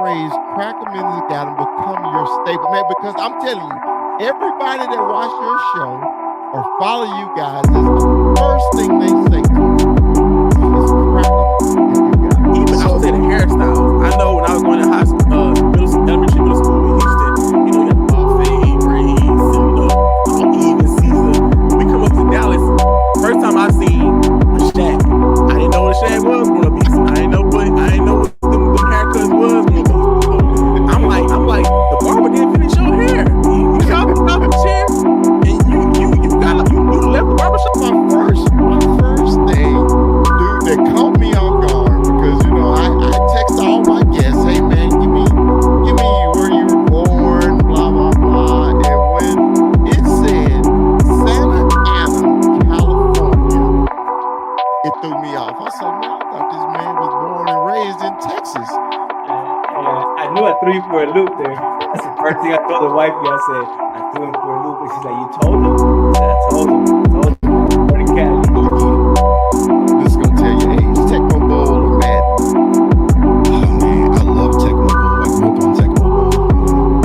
phrase, crack them in the gallon, become your staple, man, because I'm telling you, everybody that watch your show or follow you guys, is the first thing they say to you is crack them in the gallon. Even I would say the hairstyles. I know when I was going to high school, elementary, middle school in Houston, you know, you have all fade braids, you know, all even Caesar. We come up to Dallas. First time I seen a shag. I didn't know what a shag was gonna be. So I didn't know what them haircuts was gonna be. So I'm like, the barber didn't finish your hair. You got off the chair, and you left the barbershop. My first thing, dude, that caught me off guard because you know I text all my guests, hey man, give me where you were born, blah blah blah, and when it said Santa Ana, California, it threw me off. I said, man, I thought this man was born and raised in Texas. I knew I threw you for a loop there. That's the first thing I told the wifey. I said, I threw him for a loop. And she's like, you told him? I said, I told him. Born in Cali. This is gonna tell your age. Tecmo Bowl or Madden? Oh man, I love Tecmo Bowl. I grew up on Tecmo Bowl,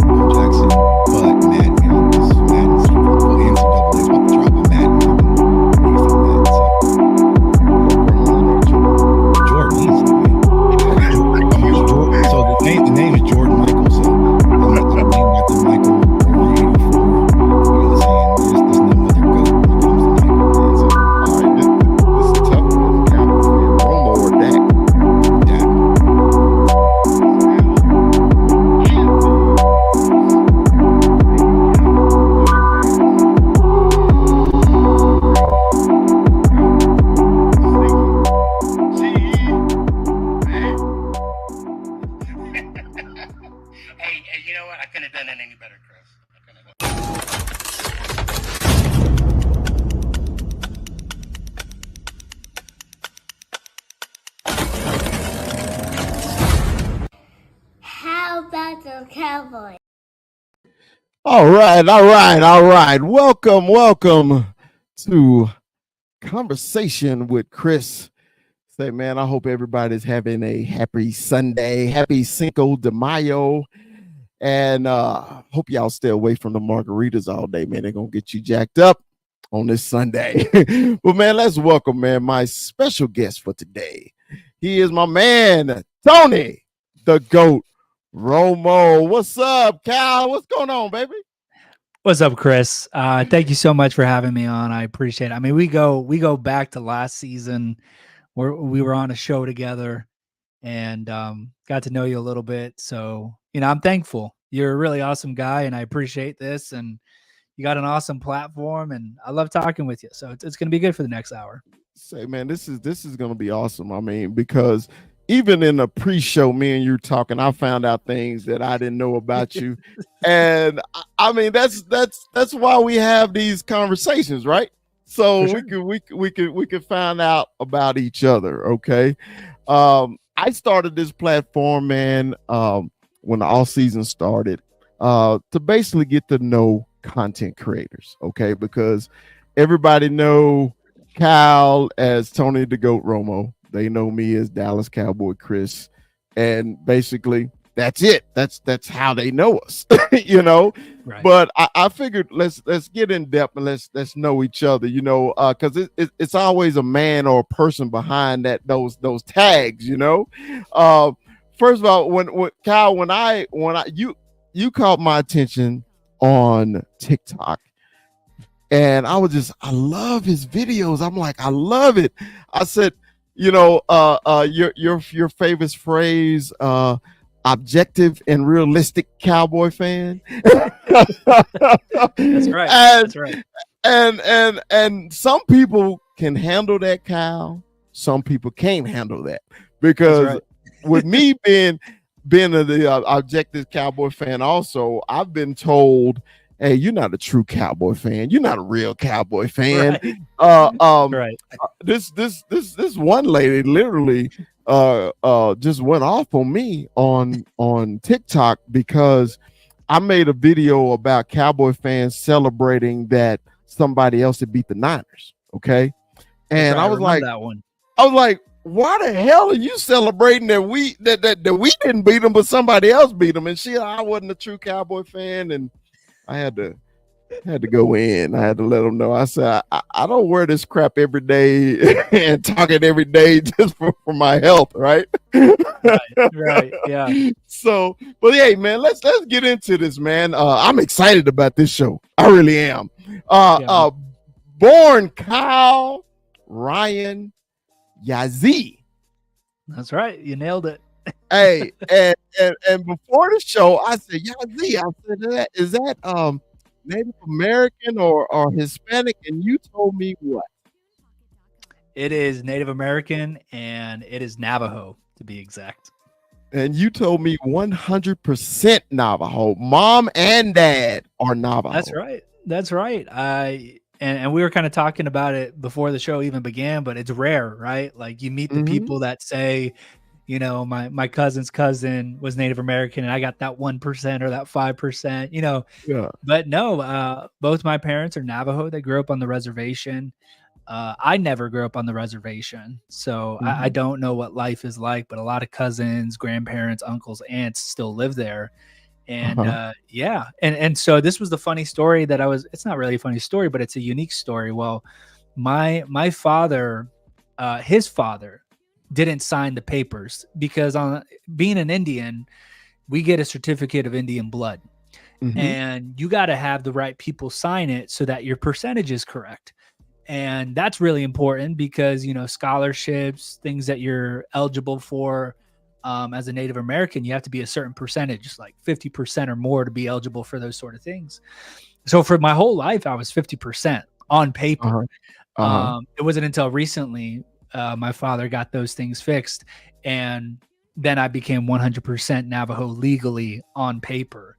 Bo Jackson. But Madden, this Madden's for NCAA is about to drop a Madden. Jordan, easy, man. So the name is Jordan Michael. So I'm named after Michael. Cowboy. All right. Welcome to Conversation with Chris. Say, man, I hope everybody's having a happy Sunday, happy Cinco de Mayo, and hope y'all stay away from the margaritas all day, man. They're gonna get you jacked up on this Sunday. But man, let's welcome, man, my special guest for today. He is my man, Tony, the GOAT. Romo, what's up, Cal? What's going on, baby? What's up, Chris? Thank you so much for having me on. I appreciate it. I mean, we go back to last season where we were on a show together and got to know you a little bit. So, you know, I'm thankful. You're a really awesome guy, and I appreciate this. And you got an awesome platform, and I love talking with you. So it's going to be good for the next hour. Say, man, this is going to be awesome. I mean, because even in the pre-show, me and you talking, I found out things that I didn't know about you. And I mean, that's why we have these conversations, right? So sure. we could find out about each other. Okay. I started this platform, man, when the off season started, to basically get to know content creators. Okay. Because everybody know Cal as Tony the GOAT Romo. They know me as Dallas Cowboy Chris, and basically that's it. That's how they know us, you know. Right. But I figured let's get in depth and let's know each other, you know, because it's always a man or a person behind those tags, you know. First of all, when Kyle, you caught my attention on TikTok. And I love his videos. I'm like, I love it. I said, you know, your favorite phrase, objective and realistic Cowboy fan. That's right. That's right. And some people can handle that, Kyle. Some people can't handle that, because with me being the objective Cowboy fan, also I've been told, hey, you're not a true Cowboy fan. You're not a real Cowboy fan. Right. This one lady literally just went off on me on TikTok because I made a video about Cowboy fans celebrating that somebody else had beat the Niners. Okay. And I was like, that one. I was like, why the hell are you celebrating that we didn't beat them, but somebody else beat them? And I wasn't a true Cowboy fan, and I had to go in. I had to let them know. I said, I don't wear this crap every day and talk it every day just for my health, right? Right. Yeah. So, but hey, man, let's get into this, man. I'm excited about this show. I really am. Yeah. Born Kyle Ryan Yazzie. That's right. You nailed it. Hey, and before the show, I said Yazzie. I said, is that Native American or Hispanic? And you told me what? It is Native American and it is Navajo, to be exact. And you told me 100% Navajo. Mom and dad are Navajo. That's right. That's right. And we were kind of talking about it before the show even began, but it's rare, right? Like you meet the people that say, my cousin's cousin was Native American and I got that 1% or that 5%, Yeah. But no, both my parents are Navajo. They grew up on the reservation. I never grew up on the reservation, so I don't know what life is like, but a lot of cousins, grandparents, uncles, aunts still live there. And yeah. And so this was the funny story it's not really a funny story, but it's a unique story. Well, my father, his father didn't sign the papers because on being an Indian, we get a certificate of Indian blood and you got to have the right people sign it so that your percentage is correct. And that's really important because, scholarships, things that you're eligible for as a Native American, you have to be a certain percentage, like 50% or more to be eligible for those sort of things. So for my whole life, I was 50% on paper. It wasn't until recently my father got those things fixed. And then I became 100% Navajo legally on paper.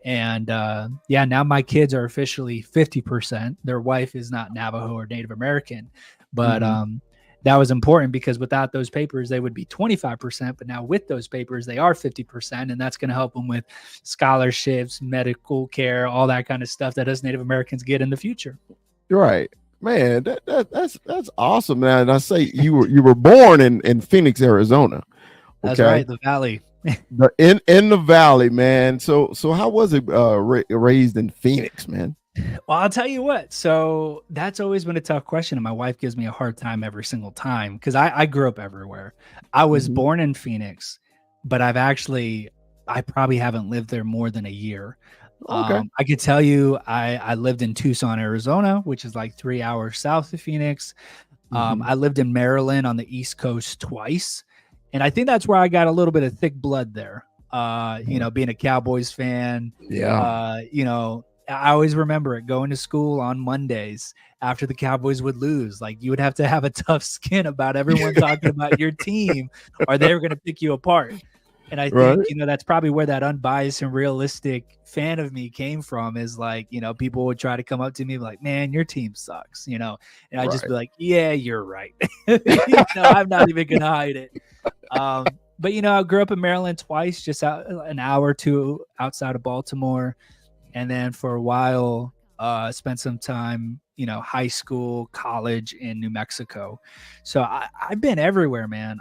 And now my kids are officially 50%. Their wife is not Navajo or Native American, but that was important because without those papers, they would be 25%. But now with those papers, they are 50%. And that's going to help them with scholarships, medical care, all that kind of stuff that us Native Americans get in the future. You're right. Man, that's awesome, man. And I say you were born in Phoenix, Arizona. Okay? That's right, the Valley. in the Valley, man. So how was it raised in Phoenix, man? Well, I'll tell you what. So that's always been a tough question, and my wife gives me a hard time every single time because I grew up everywhere. I was born in Phoenix, but I probably haven't lived there more than a year. Okay. I could tell you I lived in Tucson, Arizona, which is like 3 hours south of Phoenix. I lived in Maryland on the East Coast twice. And I think that's where I got a little bit of thick blood there. Being a Cowboys fan. Yeah. I always remember it going to school on Mondays after the Cowboys would lose. Like you would have to have a tough skin about everyone talking about your team or they were going to pick you apart. And I think, that's probably where that unbiased and realistic fan of me came from is like, people would try to come up to me like, man, your team sucks, and I'd just be like, yeah, you're right. I'm not even going to hide it. But, I grew up in Maryland twice, just an hour or two outside of Baltimore. And then for a while, spent some time, high school, college in New Mexico. So I've been everywhere, man.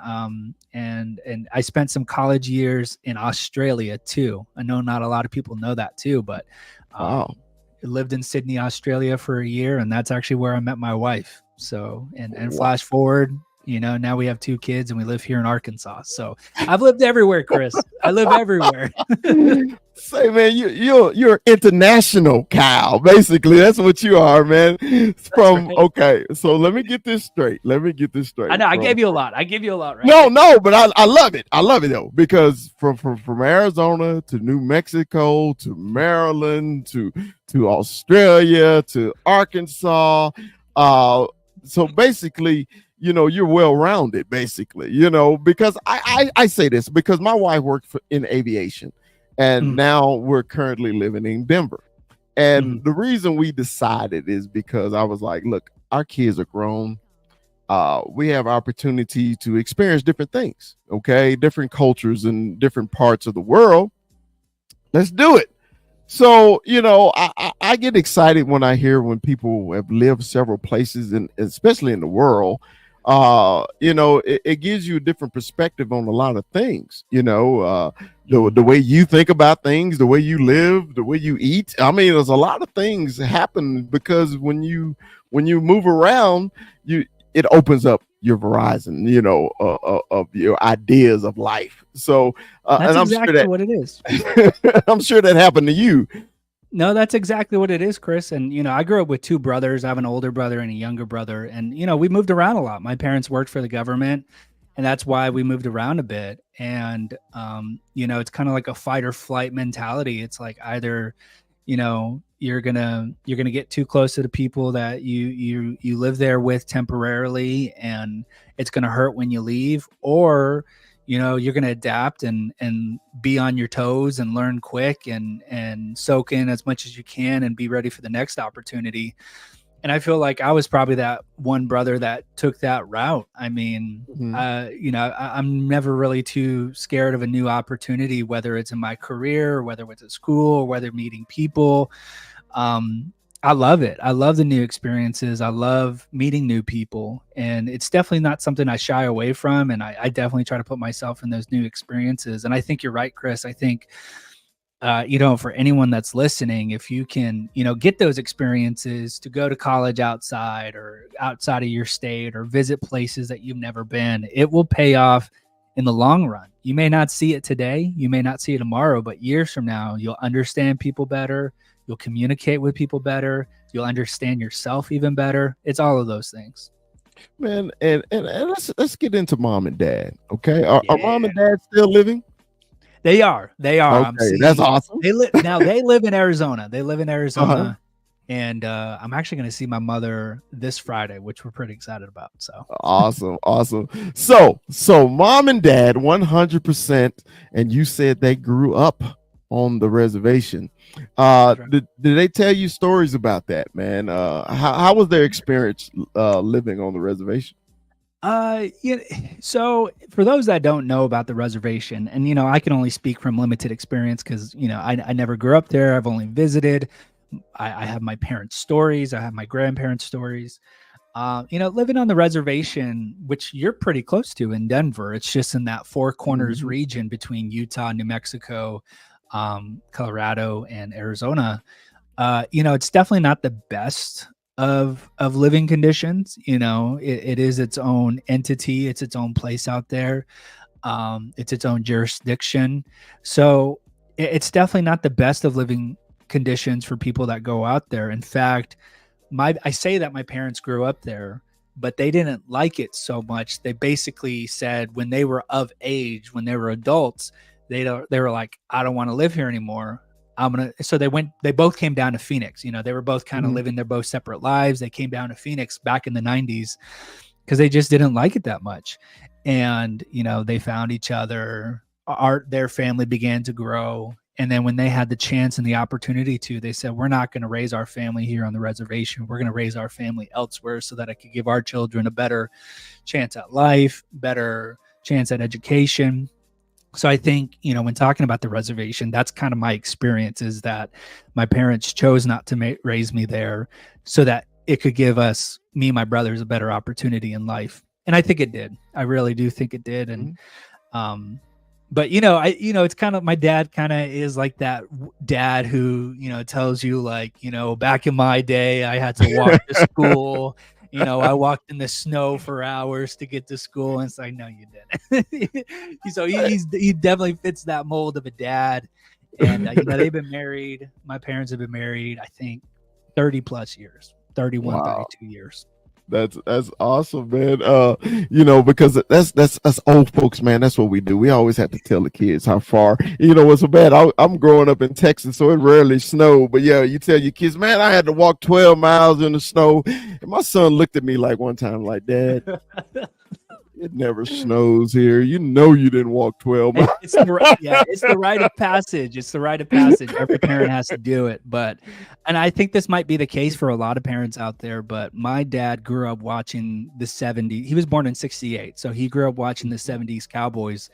And I spent some college years in Australia too. I know not a lot of people know that too, but lived in Sydney, Australia for a year. And that's actually where I met my wife. So, and flash forward, now we have 2 kids and we live here in Arkansas. So I've lived everywhere, Chris. I live everywhere. Say, man, you're international, Kyle. Basically, that's what you are, man. Okay, so let me get this straight. I know I gave you a lot. Right? No, but I love it. I love it though, because from Arizona to New Mexico to Maryland to Australia to Arkansas. So basically, you're well-rounded, basically, because I say this because my wife worked in aviation. And now we're currently living in Denver. And the reason we decided is because I was like, look, our kids are grown. We have opportunity to experience different things, okay? Different cultures in different parts of the world. Let's do it. So, I get excited when I hear when people have lived several places, and especially in the world, it gives you a different perspective on a lot of things. The way you think about things, the way you live, the way you eat. I mean, there's a lot of things happen because when you move around, it opens up your horizon, of your ideas of life. So, That's and I'm sure exactly what it is. I'm sure that happened to you. No, that's exactly what it is, Chris. And, I grew up with two brothers. I have an older brother and a younger brother. And, we moved around a lot. My parents worked for the government, and that's why we moved around a bit. And, it's kind of like a fight or flight mentality. It's like either, you're gonna get too close to the people that you live there with temporarily, and it's gonna hurt when you leave, or you're going to adapt and be on your toes and learn quick and soak in as much as you can and be ready for the next opportunity. And I feel like I was probably that one brother that took that route. I mean, I'm never really too scared of a new opportunity, whether it's in my career, or whether it's at school, or whether meeting people. I love it. I love the new experiences. I love meeting new people. And it's definitely not something I shy away from. And I definitely try to put myself in those new experiences. And I think you're right, Chris. I think, for anyone that's listening, if you can, get those experiences to go to college outside or outside of your state or visit places that you've never been, it will pay off in the long run. You may not see it today. You may not see it tomorrow, but years from now, you'll understand people better. You'll communicate with people better. You'll understand yourself even better. It's all of those things, man. And let's get into mom and dad. Okay, are mom and dad still living? They are. Okay, that's awesome. They live in Arizona. They live in Arizona, and I'm actually going to see my mother this Friday, which we're pretty excited about. So awesome. So mom and dad, 100%, and you said they grew up on the reservation. Did they tell you stories about that, man? How was their experience living on the reservation? So for those that don't know about the reservation, and I can only speak from limited experience because I never grew up there. I've only visited. I have my parents' stories. I have my grandparents' stories. Living on the reservation, which you're pretty close to in Denver, it's just in that Four Corners region between Utah, New Mexico, Colorado, and Arizona. It's definitely not the best of living conditions. It is its own entity. It's its own place out there. It's its own jurisdiction. So it's definitely not the best of living conditions for people that go out there. In fact, I say that my parents grew up there, but they didn't like it so much. They basically said when they were of age, when they were adults, they were like, I don't want to live here anymore. So they both came down to Phoenix. They were both kind of living their both separate lives. They came down to Phoenix back in the 90s because they just didn't like it that much. And, they found each other. Their family began to grow. And then when they had the chance and the opportunity to, they said, we're not going to raise our family here on the reservation. We're going to raise our family elsewhere so that I could give our children a better chance at life, better chance at education. So I think, when talking about the reservation, that's kind of my experience, is that my parents chose not to raise me there so that it could give me and my brothers, a better opportunity in life. And I think it did. I really do think it did. And, but it's kind of, my dad kind of is like that dad who, tells you like, back in my day, I had to walk to school. I walked in the snow for hours to get to school. And it's like, no, you didn't. So he definitely fits that mold of a dad. And, they've been married. My parents have been married, I think, 30 plus years, 31, wow. 32 years. That's awesome, man. Because that's us old folks, man. That's what we do. We always have to tell the kids how far. What's so bad? I'm growing up in Texas, so it rarely snowed. But yeah, you tell your kids, man, I had to walk 12 miles in the snow. And my son looked at me like one time, like, Dad, it never snows here. You didn't walk 12 miles. It's the rite of passage. It's the rite of passage. Every parent has to do it. And I think this might be the case for a lot of parents out there, but my dad grew up watching the 70s. He was born in 68. So he grew up watching the 70s Cowboys.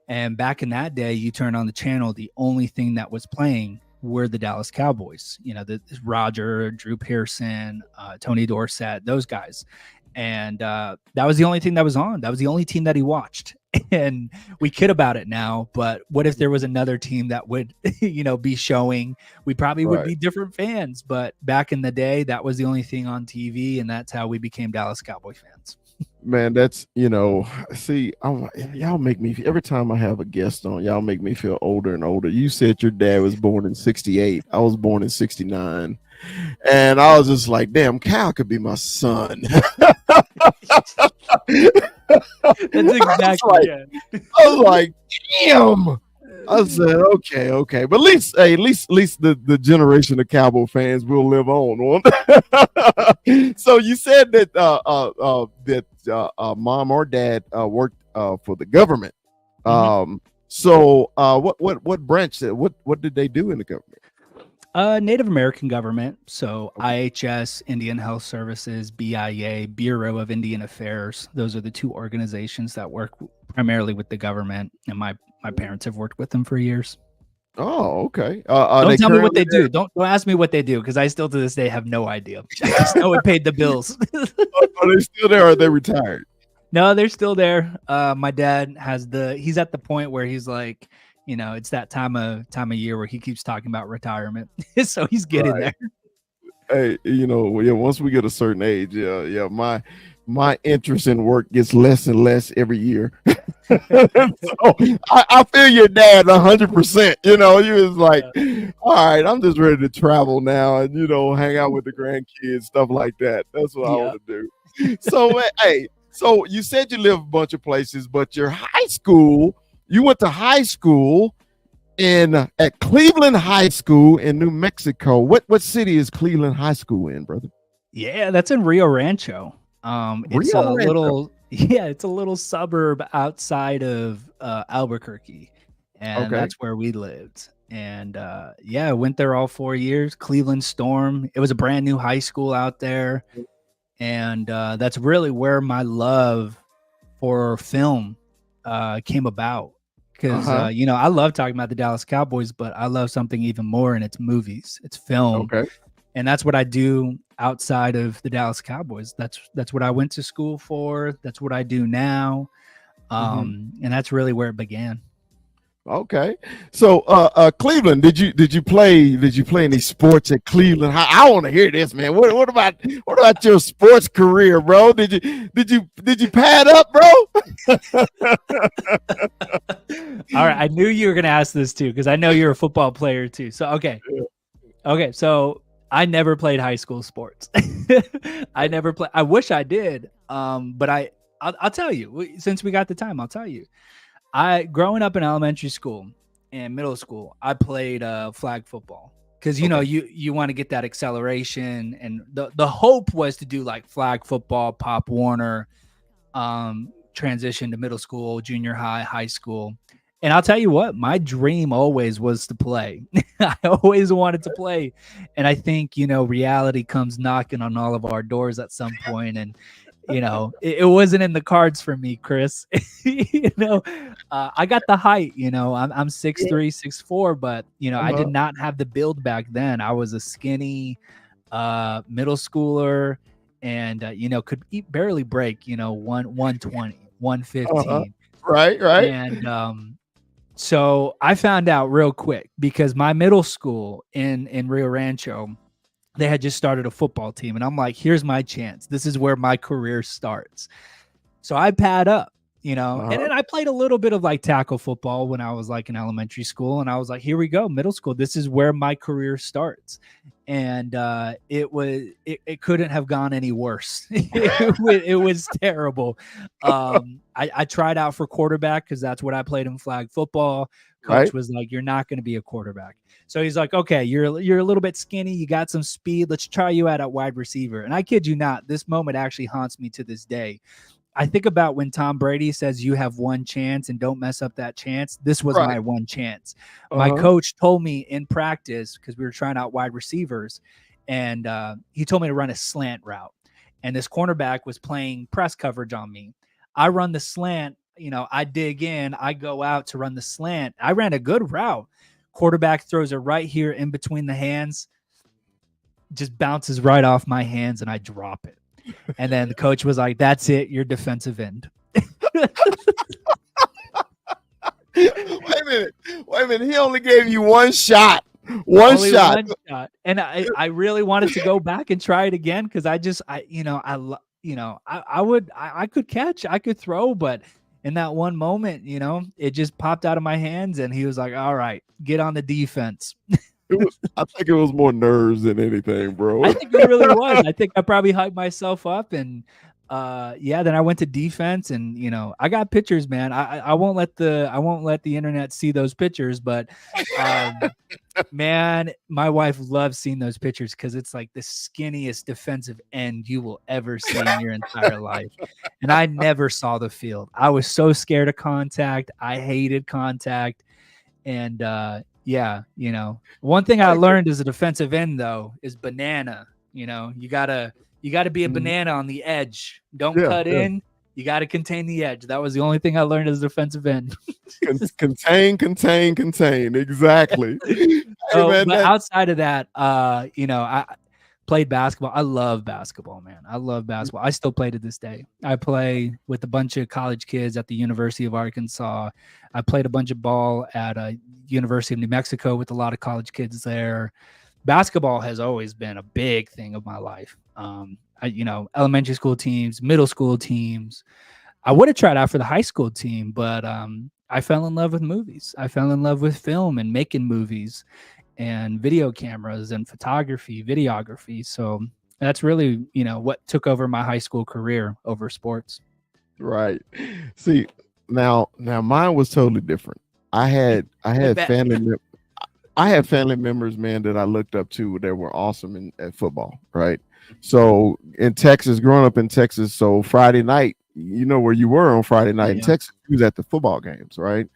And back in that day, you turn on the channel, the only thing that was playing were the Dallas Cowboys. The Roger, Drew Pearson, Tony Dorsett, those guys. And that was the only thing that was on. That was the only team that he watched. And we kid about it now, but what if there was another team that would, be showing? We probably would Right. be different fans. But back in the day, that was the only thing on TV, and that's how we became Dallas Cowboy fans. Man, that's see, y'all make me, every time I have a guest on, y'all make me feel older and older. You said your dad was born in 68. I was born in 69. And I was just like, damn, Cal could be my son. That's exactly I was like, damn. I said, okay, but at least the generation of Cowboy fans will live on. So you said that mom or dad worked for the government. So what branch? What did they do in the government? Native American government. So IHS, Indian Health Services, BIA, Bureau of Indian Affairs. Those are the two organizations that work primarily with the government. And my parents have worked with them for years. Oh, okay. Don't tell me what they do. Don't ask me what they do, because I still to this day have no idea. I just know it paid the bills. Are they still there or are they retired? No, they're still there. My dad he's at the point where he's like, it's that time of year where he keeps talking about retirement. So he's getting there. Hey, once we get a certain age, my interest in work gets less and less every year. So I feel your dad 100%. You was like, all right, I'm just ready to travel now and hang out with the grandkids, stuff like that. That's what I want to do. So hey, so you said you live a bunch of places, but your high school, you went to high school at Cleveland High School in New Mexico. What city is Cleveland High School in, brother? Yeah, that's in Rio Rancho. It's a little suburb outside of Albuquerque, and that's where we lived. And I went there all 4 years. Cleveland Storm. It was a brand new high school out there, and that's really where my love for film came about. Because I love talking about the Dallas Cowboys, but I love something even more, and it's movies, it's film. Okay. And that's what I do outside of the Dallas Cowboys. That's what I went to school for. That's what I do now. And that's really where it began. Okay. So Cleveland, did you play any sports at Cleveland? I want to hear this, man. What about your sports career, bro? Did you pad up, bro? All right, I knew you were going to ask this too, because I know you're a football player too. So okay, so I never played high school sports. I never played. I wish I did. But I'll tell you, since we got the time, I'll tell you. Growing up in elementary school and middle school, I played flag football because you want to get that acceleration, and the hope was to do like flag football, Pop Warner, transition to middle school, junior high, high school. And I'll tell you what, my dream always was to play. I always wanted to play. And I think, reality comes knocking on all of our doors at some point. And, it wasn't in the cards for me, Chris. I got the height, I'm 6'3", 6'4", but, I did not have the build back then. I was a skinny middle schooler and, could barely break, 120, 115. Right. And so I found out real quick because my middle school in Rio Rancho, they had just started a football team. And I'm like, here's my chance. This is where my career starts. So I pad up, and then I played a little bit of like tackle football when I was like in elementary school. And I was like, here we go, middle school. This is where my career starts. And it couldn't have gone any worse. It was terrible. I tried out for quarterback because that's what I played in flag football. Coach was like, you're not going to be a quarterback. So he's like, okay, you're a little bit skinny. You got some speed. Let's try you out at wide receiver. And I kid you not, this moment actually haunts me to this day. I think about when Tom Brady says you have one chance and don't mess up that chance. This was my one chance. My coach told me in practice, because we were trying out wide receivers, and he told me to run a slant route. And this cornerback was playing press coverage on me. I run the slant, I dig in, I go out to run the slant. I ran a good route. Quarterback throws it right here in between the hands, just bounces right off my hands, and I drop it. And then the coach was like, "That's it, you're defensive end." Wait a minute. Wait a minute. He only gave you one shot. One Only shot. one shot. And I really wanted to go back and try it again because I could catch, I could throw, but in that one moment, it just popped out of my hands, and he was like, "All right, get on the defense." I think it was more nerves than anything, bro. I think it really was. I think I probably hyped myself up, and then I went to defense, and I got pictures, man. I won't let the internet see those pictures, but man, my wife loves seeing those pictures because it's like the skinniest defensive end you will ever see in your entire life. And I never saw the field. I was so scared of contact. I hated contact. And one thing I learned as a defensive end though is banana. You gotta be a banana on the edge. Don't cut in. You got to contain the edge. That was the only thing I learned as a defensive end. Contain. Exactly. But outside of that, I played basketball. I love basketball, man. I love basketball. I still play to this day. I play with a bunch of college kids at the University of Arkansas. I played a bunch of ball at University of New Mexico with a lot of college kids there. Basketball has always been a big thing of my life. Elementary school teams, middle school teams. I would have tried out for the high school team, but I fell in love with movies. I fell in love with film and making movies and video cameras and photography, videography. So that's really, what took over my high school career over sports. Right. See, now mine was totally different. I had family members, man, that I looked up to that were awesome at football, right? So in Texas, growing up in Texas, so Friday night, where you were on Friday night in Texas, you was at the football games, right?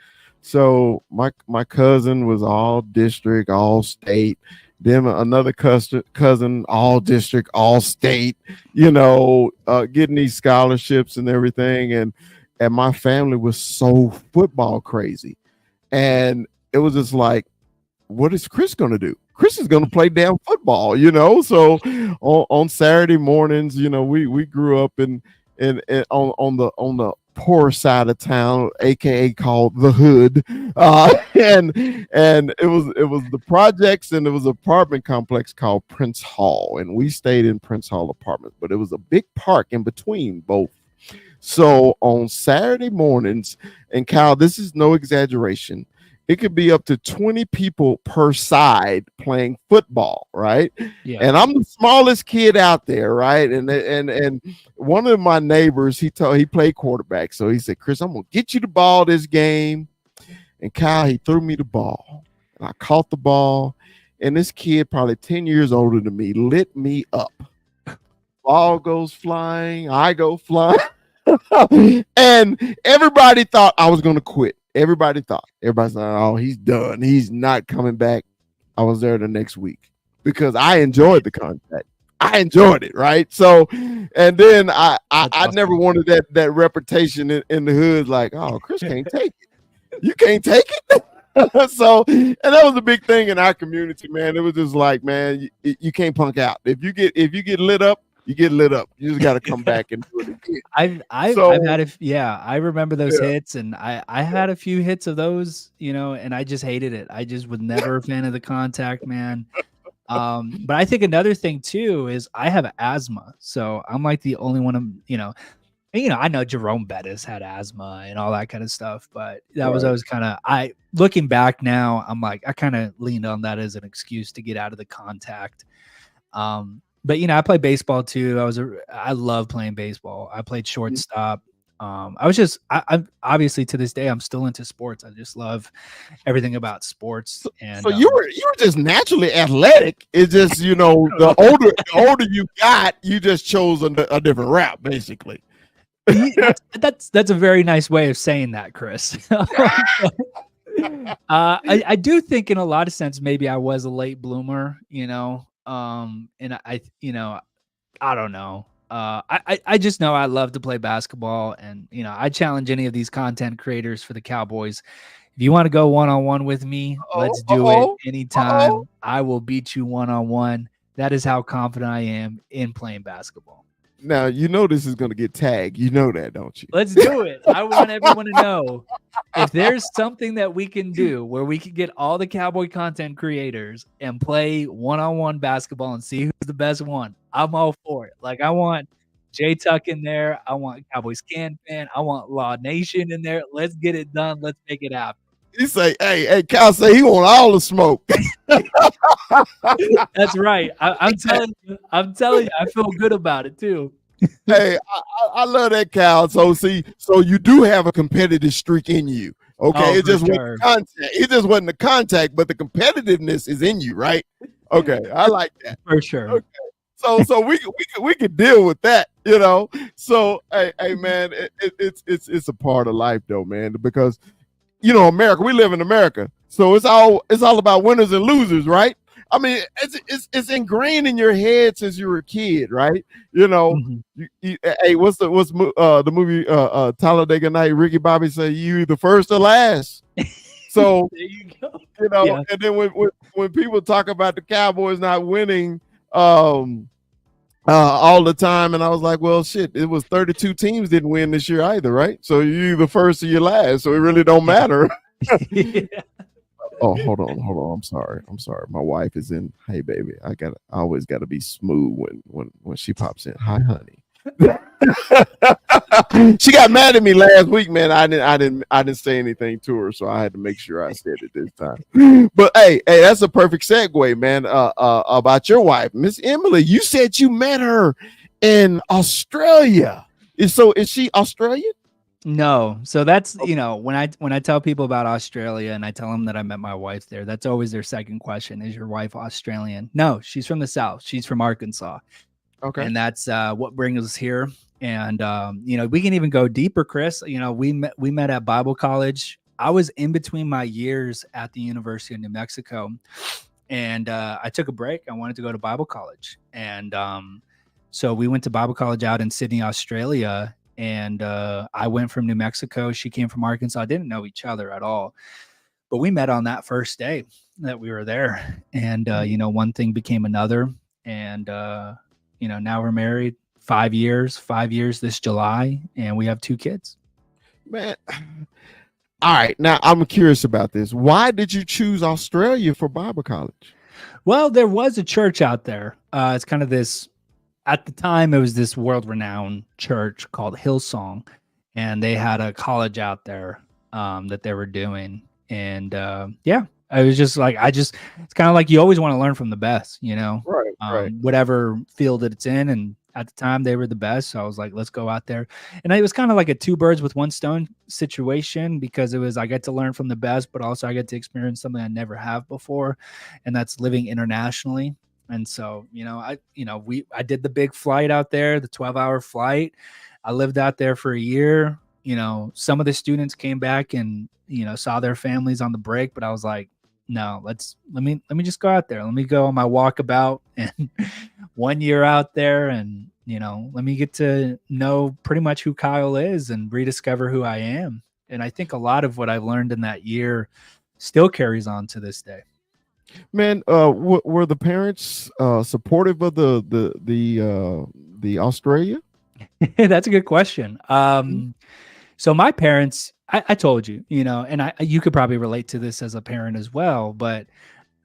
So my cousin was all district, all state. Then another cousin, all district, all state, getting these scholarships and everything. And my family was so football crazy. And it was just like, what is Chris going to do? Chris is going to play damn football, So on Saturday mornings, we grew up in on the poor side of town, aka called the hood, and it was the projects, and it was an apartment complex called Prince Hall, and we stayed in Prince Hall apartments, but it was a big park in between both. So on Saturday mornings, and Kyle, this is no exaggeration, it could be up to 20 people per side playing football, right? Yeah. And I'm the smallest kid out there, right? And one of my neighbors, he played quarterback. So he said, "Chris, I'm gonna get you the ball this game." And Kyle, he threw me the ball. And I caught the ball. And this kid, probably 10 years older than me, lit me up. Ball goes flying, I go flying. And everybody thought I was gonna quit. Everybody's like, "Oh, he's done. He's not coming back." I was there the next week because I enjoyed the contact. I enjoyed it, right? So, and then I never wanted that reputation in the hood, like, "Oh, Chris can't take it. You can't take it." So, and that was a big thing in our community, man. It was just like, man, you can't punk out. If you get lit up, you get lit up. You just got to come back and do it again. I've had I remember those hits, and I had a few hits of those, and I just hated it. I just was never a fan of the contact, man. But I think another thing too is I have asthma, so I'm like the only one I know Jerome Bettis had asthma and all that kind of stuff, but that was always kind of, looking back now, I'm like, I kind of leaned on that as an excuse to get out of the contact. But I play baseball too. I love playing baseball. I played shortstop. I'm obviously to this day I'm still into sports. I just love everything about sports. And so you were just naturally athletic. It's just the older you got, you just chose a different route, basically. That's a very nice way of saying that, Chris. I do think in a lot of sense maybe I was a late bloomer, and I don't know. I just know I love to play basketball, and I challenge any of these content creators for the Cowboys. If you want to go one-on-one with me, let's do it anytime. I will beat you one-on-one. That is how confident I am in playing basketball. Now you know this is gonna get tagged. You know that, don't you? Let's do it. I want everyone to know if there's something that we can do where we can get all the Cowboy content creators and play one-on-one basketball and see who's the best one. I'm all for it. Like I want J Tuck in there. I want Cowboys Can Fan. I want Law Nation in there. Let's get it done. Let's make it happen. He say, hey, Cal say he want all the smoke. That's right. I'm telling you. I feel good about it too. Hey, I love that, Cal. So so you do have a competitive streak in you. Okay, Oh, it just for wasn't sure. contact. It just wasn't the contact, but the competitiveness is in you, right? Okay, I like that. For sure. Okay. So we could deal with that, you know. So hey man, it's a part of life though, man, because you know America, we live in America, so it's all about winners and losers, right? I mean, it's ingrained in your head since you were a kid, right? You know, Mhm. hey, what's the movie Talladega Night? Ricky Bobby say you either first or last. So There you go. you know, Yeah. and then when people talk about the Cowboys not winning all the time, and I was like, well, shit, it was 32 teams didn't win this year either, right? So you either first or you last, so it really don't matter. Yeah. Oh, hold on. I'm sorry. My wife is in. Hey, baby, I always gotta be smooth when she pops in. Hi, honey. She got mad at me last week, man. I didn't say anything to her, so I had to make sure I said it this time. But hey, that's a perfect segue, man. About your wife, Miss Emily. You said you met her in Australia. Is she Australian? No. So that's, when I tell people about Australia and I tell them that I met my wife there, that's always their second question. Is your wife Australian? No, she's from the South. She's from Arkansas. Okay. And that's what brings us here. And we can even go deeper, Chris. We met at Bible college. I was in between my years at the University of New Mexico, and I took a break. I wanted to go to Bible college, and so we went to Bible college out in Sydney, Australia. And I went from New Mexico. She came from Arkansas. I didn't know each other at all, but we met on that first day that we were there. And one thing became another, and now we're married 5 years this July, and we have 2 kids. Man. All right. Now I'm curious about this. Why did you choose Australia for Bible college? Well, there was a church out there. It's kind of this, at the time, it was this world-renowned church called Hillsong, and they had a college out there that they were doing. And I was just like, it's kind of like you always want to learn from the best, Right. Whatever field that it's in. And at the time they were the best. So I was like, let's go out there. And it was kind of like a 2 birds with 1 stone situation, because it was, I get to learn from the best, but also I get to experience something I never have before. And that's living internationally. And so, I did the big flight out there, the 12-hour flight. I lived out there for a year. Some of the students came back and, saw their families on the break, but I was like, no, let me just go out there. Let me go on my walkabout and 1 year out there, and let me get to know pretty much who Kyle is and rediscover who I am. And I think a lot of what I've learned in that year still carries on to this day. Man, were the parents supportive of the Australia? That's a good question. So my parents, I told you, and you could probably relate to this as a parent as well, but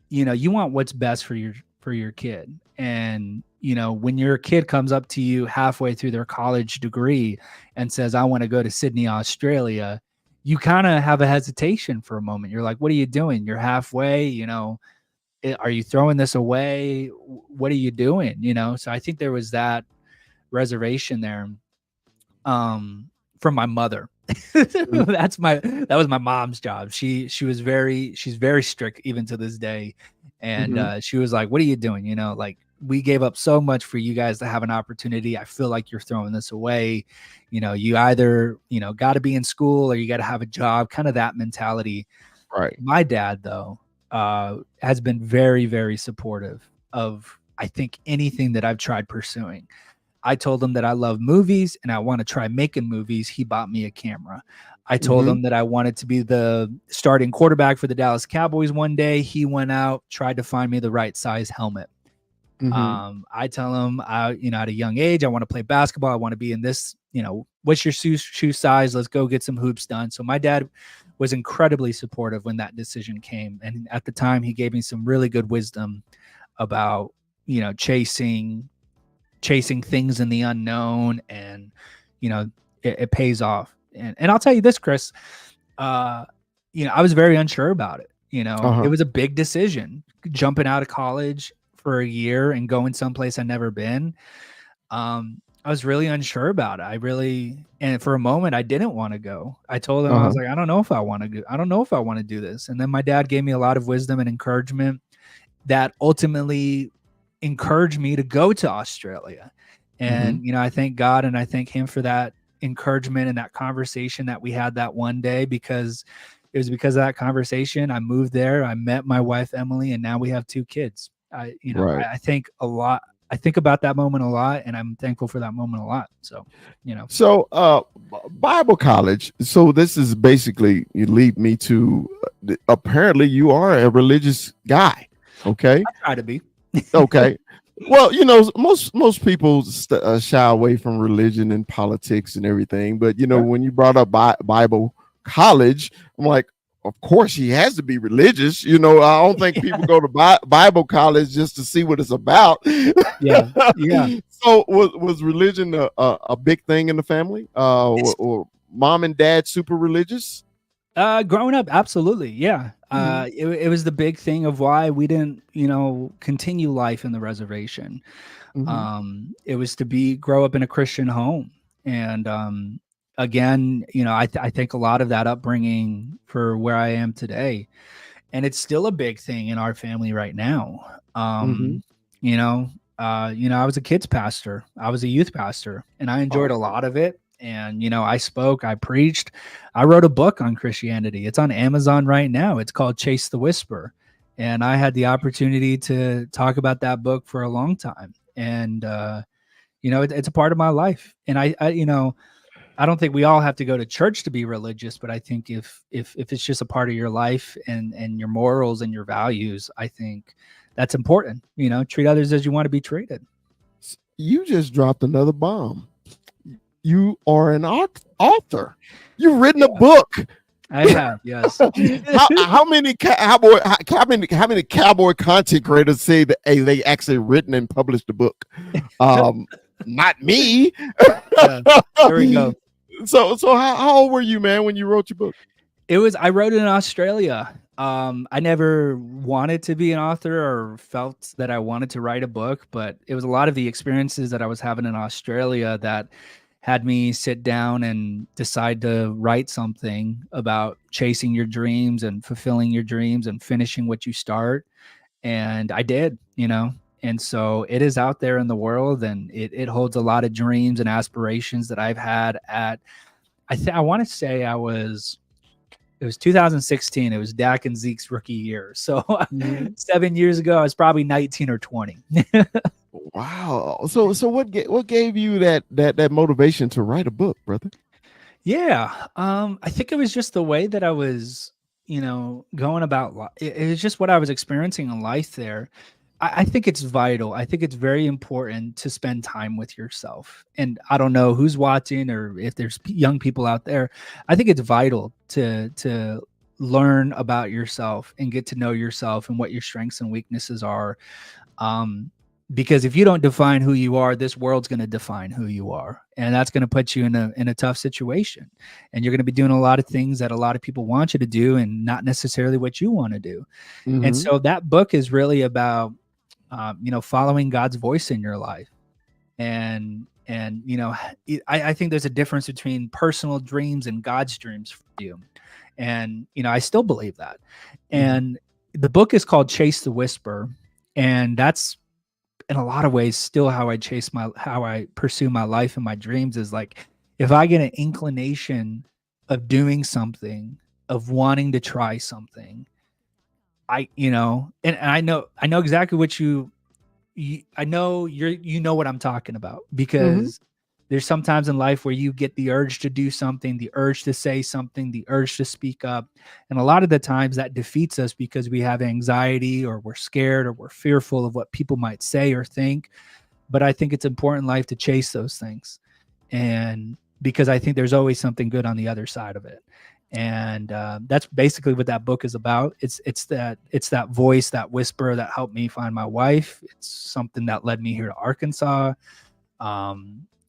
you want what's best for your kid. And when your kid comes up to you halfway through their college degree and says, I want to go to Sydney, Australia, you kind of have a hesitation for a moment. You're like, what are you doing? You're halfway, are you throwing this away? What are you doing? So I think there was that reservation there from my mother. That was my mom's job. She's very strict even to this day. And she was like, what are you doing? Like, we gave up so much for you guys to have an opportunity. I feel like you're throwing this away. You either, got to be in school or you got to have a job, kind of that mentality. Right. My dad, though, has been very, very supportive of, I think, anything that I've tried pursuing. I told him that I love movies and I want to try making movies. He bought me a camera. I told him that I wanted to be the starting quarterback for the Dallas Cowboys one day. He went out, tried to find me the right size helmet. I tell him, at a young age, I want to play basketball. I want to be in this, what's your shoe size? Let's go get some hoops done. So my dad was incredibly supportive when that decision came. And at the time, he gave me some really good wisdom about, chasing things in the unknown, and, it pays off. And I'll tell you this, Chris, I was very unsure about it. It was a big decision, jumping out of college for a year and going someplace I'd never been. I was really unsure about it. And for a moment I didn't want to go. I told him, I was like, I don't know if I want to go. I don't know if I want to do this. And then my dad gave me a lot of wisdom and encouragement that ultimately encouraged me to go to Australia. And, I thank God and I thank him for that encouragement and that conversation that we had that one day, because it was because of that conversation I moved there. I met my wife, Emily, and now we have 2 kids. I think a lot. I think about that moment a lot, and I'm thankful for that moment a lot. So, So, Bible college. So this is basically, you lead me to, apparently you are a religious guy. Okay. I try to be. Okay. Well, most people shy away from religion and politics and everything. But, when you brought up Bible college, I'm like, of course he has to be religious. I don't think people go to Bible college just to see what it's about. Yeah. So was religion a big thing in the family? Or mom and dad super religious? Growing up, absolutely. Yeah. It was the big thing of why we didn't, continue life in the reservation. It was to grow up in a Christian home. And, again, I think a lot of that upbringing for where I am today, and it's still a big thing in our family right now. I was a kids pastor, I was a youth pastor, and I enjoyed a lot of it. And, I spoke, I preached, I wrote a book on Christianity. It's on Amazon right now. It's called Chase the Whisper. And I had the opportunity to talk about that book for a long time. And, it's a part of my life. And I don't think we all have to go to church to be religious, but I think if it's just a part of your life and your morals and your values, I think that's important. Treat others as you want to be treated. You just dropped another bomb. You are an author. You've written a book. I have, yes. how many cowboy content creators say that they actually written and published a book? Not me. There we go. So how old were you, man, when you wrote your book? I wrote it in Australia. I never wanted to be an author or felt that I wanted to write a book, but it was a lot of the experiences that I was having in Australia that had me sit down and decide to write something about chasing your dreams and fulfilling your dreams and finishing what you start. And I did, and so it is out there in the world, and it holds a lot of dreams and aspirations that I've had I want to say it was 2016. It was Dak and Zeke's rookie year. So 7 years ago, I was probably 19 or 20. Wow. So what gave you that motivation to write a book, brother? Yeah. I think it was just the way that I was, going about life. It was just what I was experiencing in life there. I think it's vital. I think it's very important to spend time with yourself. And I don't know who's watching or if there's young people out there. I think it's vital to learn about yourself and get to know yourself and what your strengths and weaknesses are. Because if you don't define who you are, this world's going to define who you are. And that's going to put you in a tough situation. And you're going to be doing a lot of things that a lot of people want you to do and not necessarily what you want to do. And so that book is really about, following God's voice in your life. And I think there's a difference between personal dreams and God's dreams for you. And, I still believe that. And the book is called Chase the Whisper. And that's, in a lot of ways, still how I pursue my life and my dreams is like, if I get an inclination of doing something, of wanting to try something, I know exactly what I know what I'm talking about, because there's sometimes in life where you get the urge to do something, the urge to say something, the urge to speak up. And a lot of the times that defeats us because we have anxiety or we're scared or we're fearful of what people might say or think. But I think it's important in life to chase those things. And because I think there's always something good on the other side of it. And that's basically what that book is about. It's that voice, that whisper that helped me find my wife. It's something that led me here to Arkansas.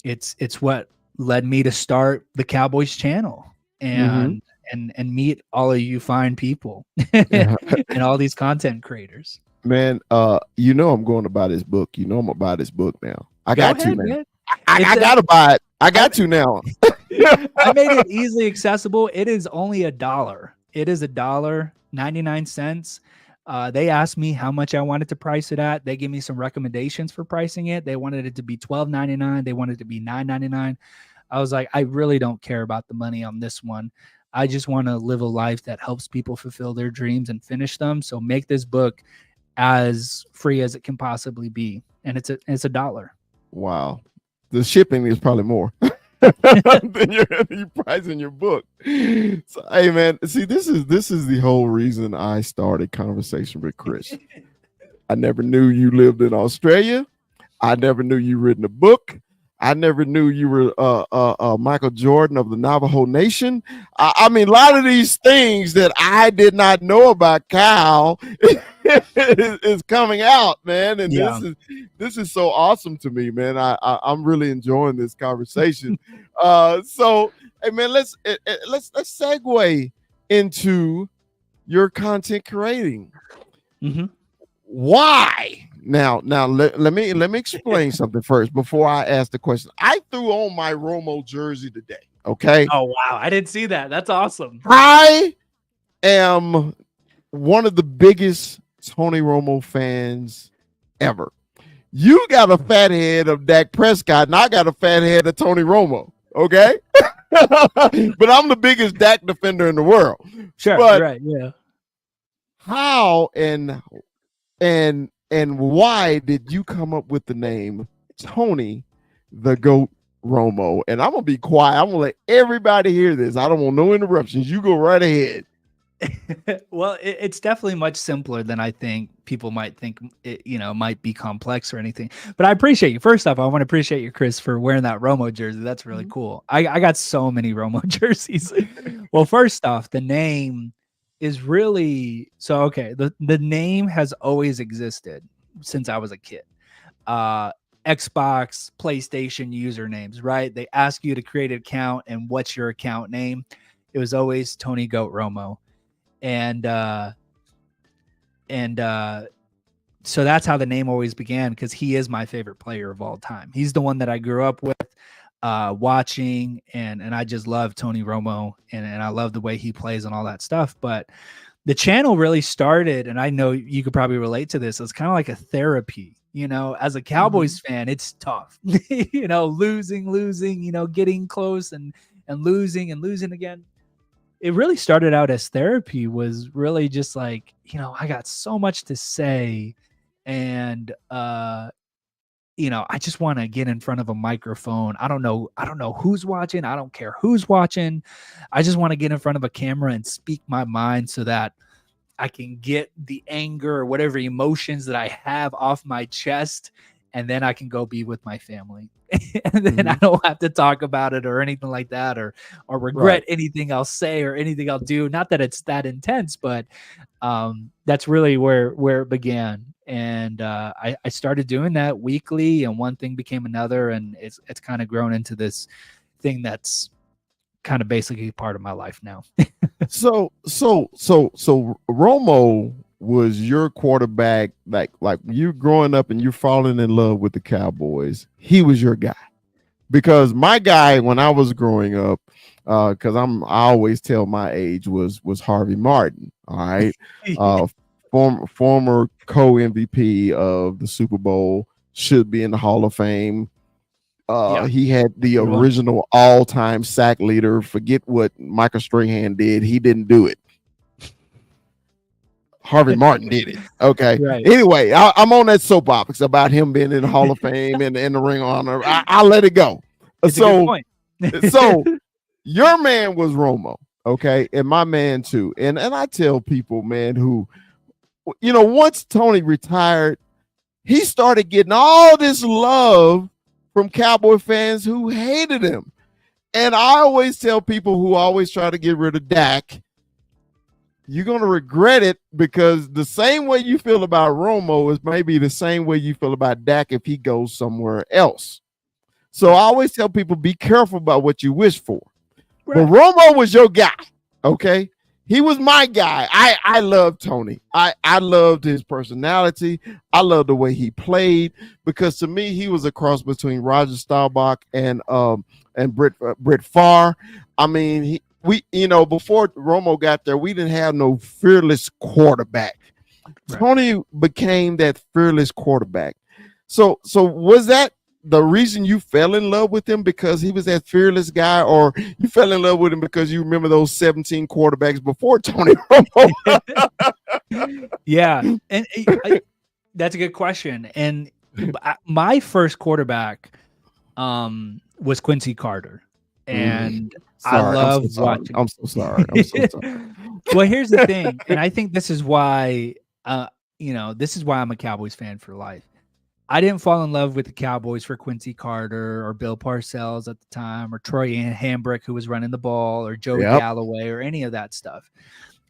It's what led me to start the Cowboys channel and meet all of you fine people and all these content creators. Man, you know I'm going to buy this book. You know I'm gonna buy this book now. I got to, man. I gotta buy it. I got to now. I made it easily accessible. It is only $1. It is $1.99. They asked me how much I wanted to price it at. They gave me some recommendations for pricing it. They wanted it to be $12.99. They wanted it to be $9.99. I was like, I really don't care about the money on this one. I just want to live a life that helps people fulfill their dreams and finish them. So make this book as free as it can possibly be. And it's $1. Wow. The shipping is probably more than your price in your book. So, hey man, see, this is the whole reason I started Conversation with Chris. I never knew you lived in Australia. I never knew you written a book. I never knew you were Michael Jordan of the Navajo Nation. I mean, a lot of these things that I did not know about Cal is coming out, man. And this is so awesome to me, man. I'm really enjoying this conversation. So, hey, man, let's segue into your content creating. Mm-hmm. Why? Now let me explain something first before I ask the question. I threw on my Romo jersey today. Okay. Oh wow, I didn't see that. That's awesome. I am one of the biggest Tony Romo fans ever. You got a fat head of Dak Prescott, and I got a fat head of Tony Romo. Okay. But I'm the biggest Dak defender in the world. Sure. But right. Yeah. how and why did you come up with the name Tony the Goat Romo? And I'm gonna be quiet. I'm gonna let everybody hear this. I don't want no interruptions. You go right ahead. Well, it's definitely much simpler than I think people might think. It, might be complex or anything. But I appreciate you. First off, I want to appreciate you, Chris, for wearing that Romo jersey. That's really cool. I got so many Romo jerseys. Well, first off, the name is really so okay. The name has always existed since I was a kid. Xbox, PlayStation usernames, right? They ask you to create an account and what's your account name? It was always TonyGOATRomo. And so that's how the name always began, because he is my favorite player of all time. He's the one that I grew up with watching, and I just love Tony Romo, and I love the way he plays and all that stuff. But the channel really started, and I know you could probably relate to this, it's kind of like a therapy. As a Cowboys fan, it's tough. Losing, getting close and losing again. It really started out as therapy, was really just like, I got so much to say, and I just want to get in front of a microphone. I don't know who's watching. I don't care who's watching. I just want to get in front of a camera and speak my mind so that I can get the anger or whatever emotions that I have off my chest, and then I can go be with my family. And then I don't have to talk about it or anything like that, or regret anything I'll say or anything I'll do. Not that it's that intense, but that's really where it began. And I started doing that weekly, and one thing became another, and it's kind of grown into this thing that's kind of basically part of my life now. So Romo was your quarterback, like you growing up and you falling in love with the Cowboys. He was your guy, because my guy when I was growing up, because I always tell my age, was Harvey Martin. All right, former co-MVP of the Super Bowl, should be in the Hall of Fame. He had the original all-time sack leader. Forget what Michael Strahan did; he didn't do it. Harvey Martin did it. Okay. Right. Anyway, I'm on that soapbox about him being in the Hall of Fame and in the Ring of Honor. I'll let it go. It's a good So, point. so your man was Romo, okay, and my man too. And I tell people, man, who once Tony retired, he started getting all this love from Cowboy fans who hated him. And I always tell people who always try to get rid of Dak, you're going to regret it, because the same way you feel about Romo is maybe the same way you feel about Dak if he goes somewhere else. So I always tell people, be careful about what you wish for. Right. But Romo was your guy, okay? He was my guy. I loved Tony. I loved his personality. I loved the way he played, because to me, he was a cross between Roger Staubach and Brett Favre. I mean, before Romo got there, we didn't have no fearless quarterback. Right. Tony became that fearless quarterback. So was that the reason you fell in love with him, because he was that fearless guy, or you fell in love with him because you remember those 17 quarterbacks before Tony Romo? Yeah, and that's a good question. And my first quarterback was Quincy Carter, and I love watching. I'm so sorry. I'm so sorry. Well, here's the thing, and I think this is why this is why I'm a Cowboys fan for life. I didn't fall in love with the Cowboys for Quincy Carter or Bill Parcells at the time, or Troy Hambrick, who was running the ball, or Joey Galloway, or any of that stuff.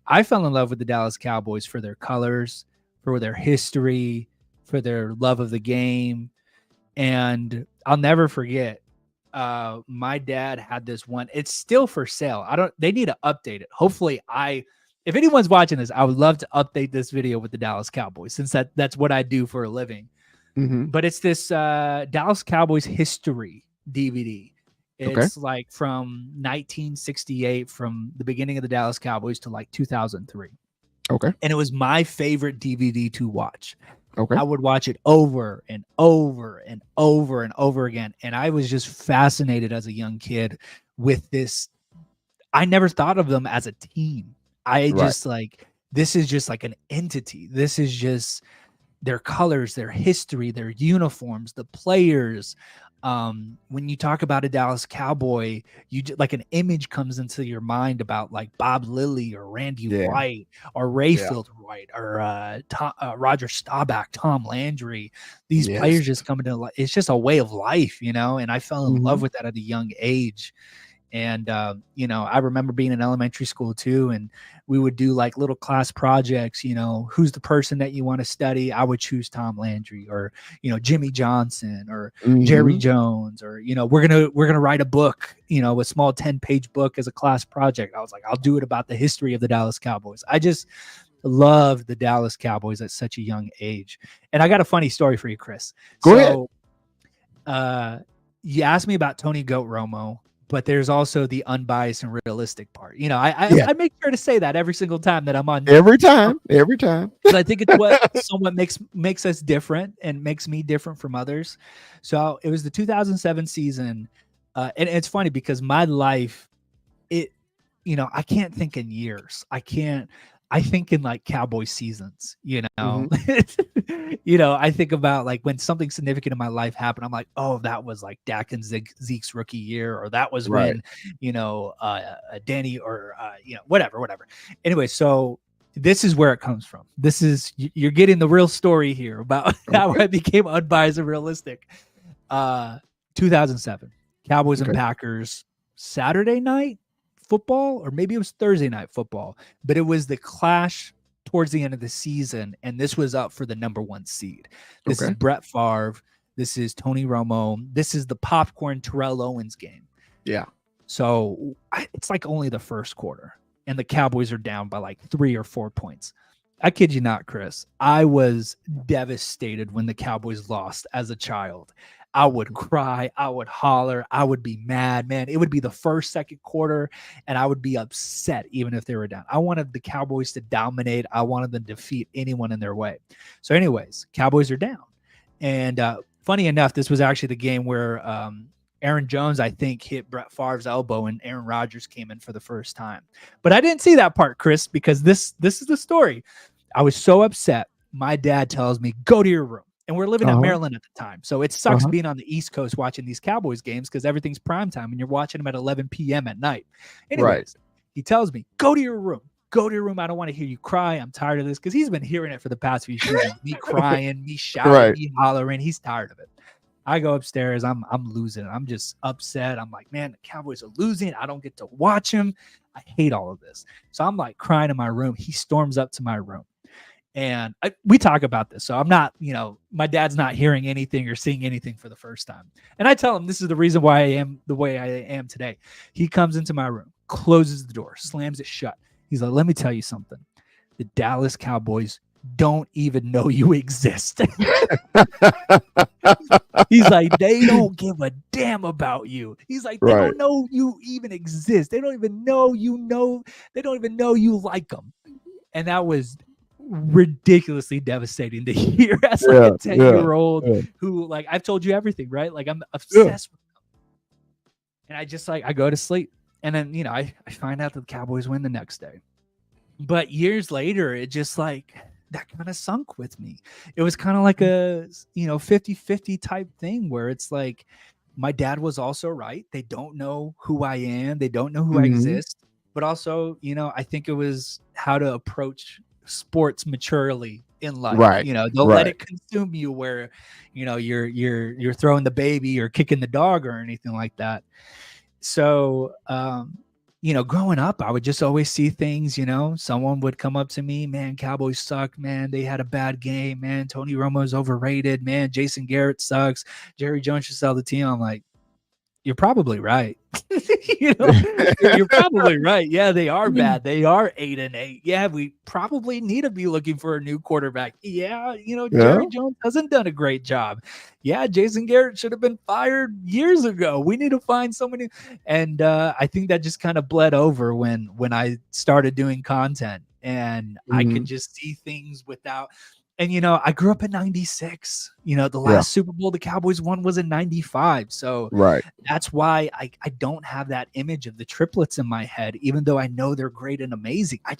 I fell in love with the Dallas Cowboys for their colors, for their history, for their love of the game. And I'll never forget, my dad had this one. It's still for sale. They need to update it. Hopefully if anyone's watching this, I would love to update this video with the Dallas Cowboys, since that's what I do for a living. Mm-hmm. But it's this Dallas Cowboys history DVD. It's like from 1968, from the beginning of the Dallas Cowboys to like 2003. Okay. And it was my favorite DVD to watch. Okay. I would watch it over and over and over and over again. And I was just fascinated as a young kid with this. I never thought of them as a team. Just like, this is just like an entity. This is just their colors, their history, their uniforms, the players. When you talk about a Dallas Cowboy, like an image comes into your mind about like Bob Lilly or Randy White or Rayfield White or Roger Staubach, Tom Landry. These players just come into life. It's just a way of life, and I fell in love with that at a young age. And, I remember being in elementary school too, and we would do like little class projects, who's the person that you want to study? I would choose Tom Landry, or, Jimmy Johnson, or Jerry Jones, or, we're going to write a book, a small 10-page book as a class project. I was like, I'll do it about the history of the Dallas Cowboys. I just loved the Dallas Cowboys at such a young age. And I got a funny story for you, Chris. Go ahead. You asked me about TonyGOATRomo, but there's also the unbiased and realistic part. I make sure to say that every single time that I'm on. Every time. Because I think it's what somewhat makes us different and makes me different from others. So it was the 2007 season. And it's funny because my life, I can't think in years. I think in like Cowboy seasons, I think about like when something significant in my life happened, I'm like, oh, that was like Dak and Zeke's rookie year, or that was when, Danny or, whatever. Anyway, so this is where it comes from. You're getting the real story here about how I became unbiased and realistic. 2007, Cowboys and Packers, Saturday night football, or maybe it was Thursday night football, but it was the clash towards the end of the season, and this was up for the number 1 seed. This is Brett Favre. This is Tony Romo. This is the popcorn Terrell Owens game. Yeah. So it's like only the first quarter, and the Cowboys are down by like 3 or 4 points. I kid you not, Chris. I was devastated when the Cowboys lost as a child. I would cry, I would holler, I would be mad, man. It would be the first, second quarter, and I would be upset even if they were down. I wanted the Cowboys to dominate. I wanted them to defeat anyone in their way. So anyways, Cowboys are down. And funny enough, this was actually the game where Aaron Jones, I think, hit Brett Favre's elbow and Aaron Rodgers came in for the first time. But I didn't see that part, Chris, because this is the story. I was so upset. My dad tells me, go to your room. And we're living in Uh-huh. Maryland at the time. So it sucks Uh-huh. being on the East Coast watching these Cowboys games because everything's prime time and you're watching them at 11 p.m. at night. Anyways, he tells me, go to your room. Go to your room. I don't want to hear you cry. I'm tired of this, because he's been hearing it for the past few seasons. Me crying, me shouting, Right. me hollering. He's tired of it. I go upstairs. I'm losing. I'm just upset. I'm like, man, the Cowboys are losing. I don't get to watch him. I hate all of this. So I'm like crying in my room. He storms up to my room. And we talk about this. So I'm not, my dad's not hearing anything or seeing anything for the first time. And I tell him this is the reason why I am the way I am today. He comes into my room, closes the door, slams it shut. He's like, let me tell you something. The Dallas Cowboys don't even know you exist. He's like, they don't give a damn about you. He's like, they don't know you even exist. They don't even know they don't even know you like them. And that was ridiculously devastating to hear as like a 10-year-old who, like, I've told you everything, right? Like, I'm obsessed with them. And I just, like, I go to sleep. And then, I find out that the Cowboys win the next day. But years later, it just, like, that kind of sunk with me. It was kind of like a, 50-50 type thing where it's like, my dad was also right. They don't know who I am. They don't know who I exist. But also, I think it was how to approach sports maturely in life. Right. Don't let it consume you where, you're throwing the baby or kicking the dog or anything like that. So, growing up, I would just always see things, someone would come up to me, man, Cowboys suck, man. They had a bad game, man. Tony Romo is overrated, man. Jason Garrett sucks. Jerry Jones should sell the team. I'm like, you're probably right. You're probably right. Yeah, they are bad. They are 8-8. Yeah, we probably need to be looking for a new quarterback. Yeah, Jerry Jones hasn't done a great job. Yeah, Jason Garrett should have been fired years ago. We need to find somebody. And I think that just kind of bled over when I started doing content, and I could just see things without. And, I grew up in 96. The last Super Bowl the Cowboys won was in 95. So that's why I don't have that image of the triplets in my head, even though I know they're great and amazing. I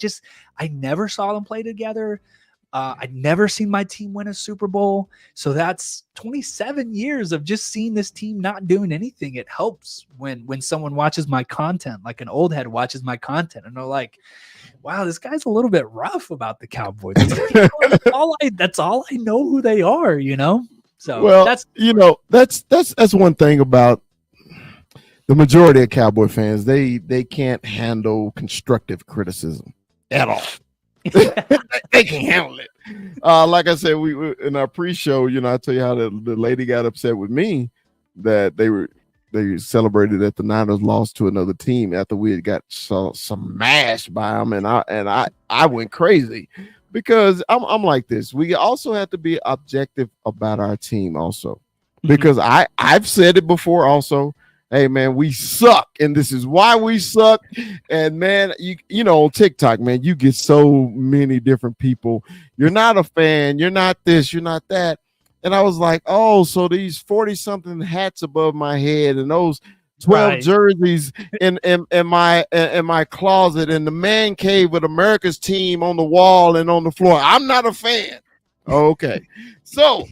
never saw them play together. I'd never seen my team win a Super Bowl. So that's 27 years of just seeing this team not doing anything. It helps when someone watches my content, like an old head watches my content, and they're like, wow, this guy's a little bit rough about the Cowboys. That's all I know who they are, So that's one thing about the majority of Cowboy fans. They can't handle constructive criticism at all. They can't handle it. Like I said, we in our pre-show, I tell you how the lady got upset with me that they celebrated that the Niners lost to another team after we had got smashed by them, and I went crazy because I'm like this. We also have to be objective about our team also, because I've said it before also. Hey man, we suck, and this is why we suck. And man, you know on TikTok, man, you get so many different people. You're not a fan. You're not this. You're not that. And I was like, oh, so these 40-something hats above my head and those 12 jerseys in my closet and the man cave with America's team on the wall and on the floor. I'm not a fan. Okay. So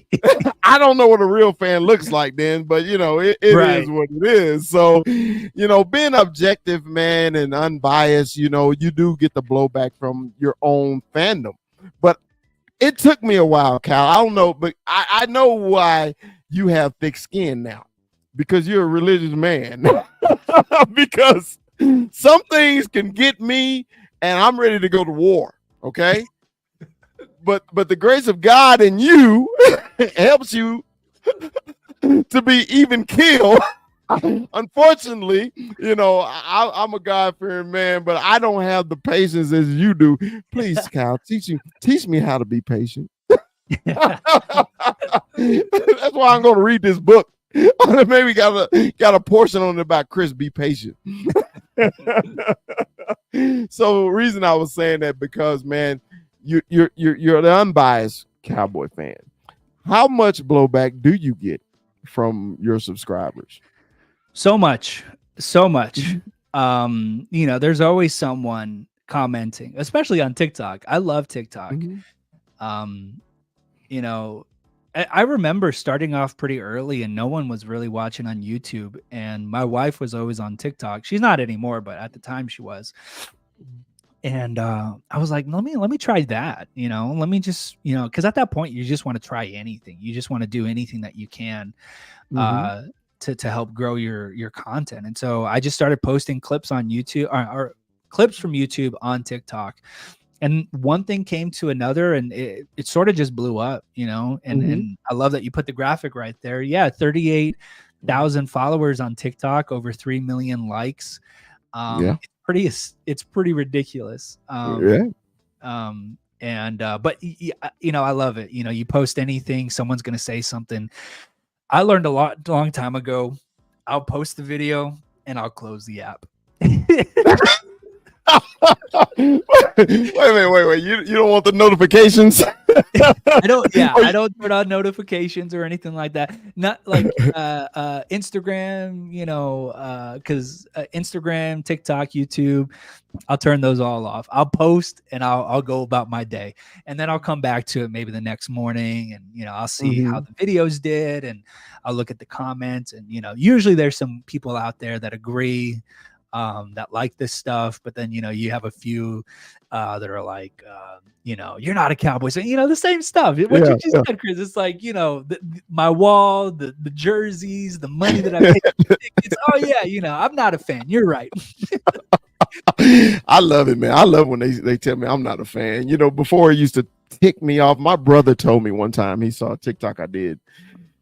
I don't know what a real fan looks like then, but it is what it is. So, being objective, man, and unbiased, you do get the blowback from your own fandom. But it took me a while, Cal. I don't know, but I know why you have thick skin now, because you're a religious man. Because some things can get me, and I'm ready to go to war. Okay, but the grace of God in you helps you to be even keel. Unfortunately, I'm a God-fearing man, but I don't have the patience as you do. Please, Kyle, teach me how to be patient. That's why I'm going to read this book. Maybe got a portion on it about Chris. Be patient. So, the reason I was saying that because, man, you're the unbiased Cowboy fan. How much blowback do you get from your subscribers? So much. There's always someone commenting, especially on TikTok. I love TikTok. I remember starting off pretty early and no one was really watching on YouTube. And my wife was always on TikTok. She's not anymore, but at the time she was. And I was like, let me try that, let me just, because at that point you just want to try anything. You just want to do anything that you can Mhm. to help grow your content. And so I just started posting clips on YouTube or clips from YouTube on TikTok. And one thing came to another and it sort of just blew up, and Mhm. I love that you put the graphic right there. Yeah, 38,000 followers on TikTok, over 3 million likes. Yeah. It's pretty ridiculous. Yeah. And but I love it. You post anything, someone's gonna say something. I learned a long time ago. I'll post the video and I'll close the app. Wait a minute, wait. You don't want the notifications? I don't Or you- turn on notifications or anything like that. Not like Instagram, because Instagram, TikTok, YouTube, I'll turn those all off. I'll post and I'll go about my day. And then I'll come back to it maybe the next morning and I'll see how Mhm. the videos did and I'll look at the comments and usually there's some people out there that agree, that like this stuff, but then you have a few that are like, you're not a Cowboys, and the same stuff. What you Yeah, just yeah. said, Chris. It's like my wall, the jerseys, the money that I paid for the tickets. Oh yeah, I'm not a fan. You're right. I love it, man. I love when they tell me I'm not a fan. Before it used to tick me off. My brother told me one time he saw a TikTok I did,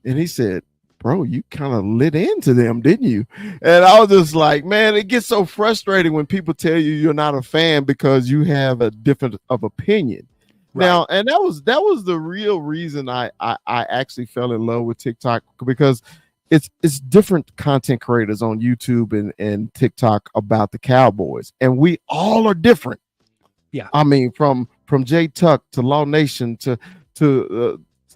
and he said, "Bro, you kind of lit into them, didn't you?" And I was just like, "Man, it gets so frustrating when people tell you you're not a fan because you have a different of opinion." Right. Now, and that was the real reason I actually fell in love with TikTok, because it's different content creators on YouTube and TikTok about the Cowboys, and we all are different. Yeah. I mean, from Jay Tuck to Law Nation to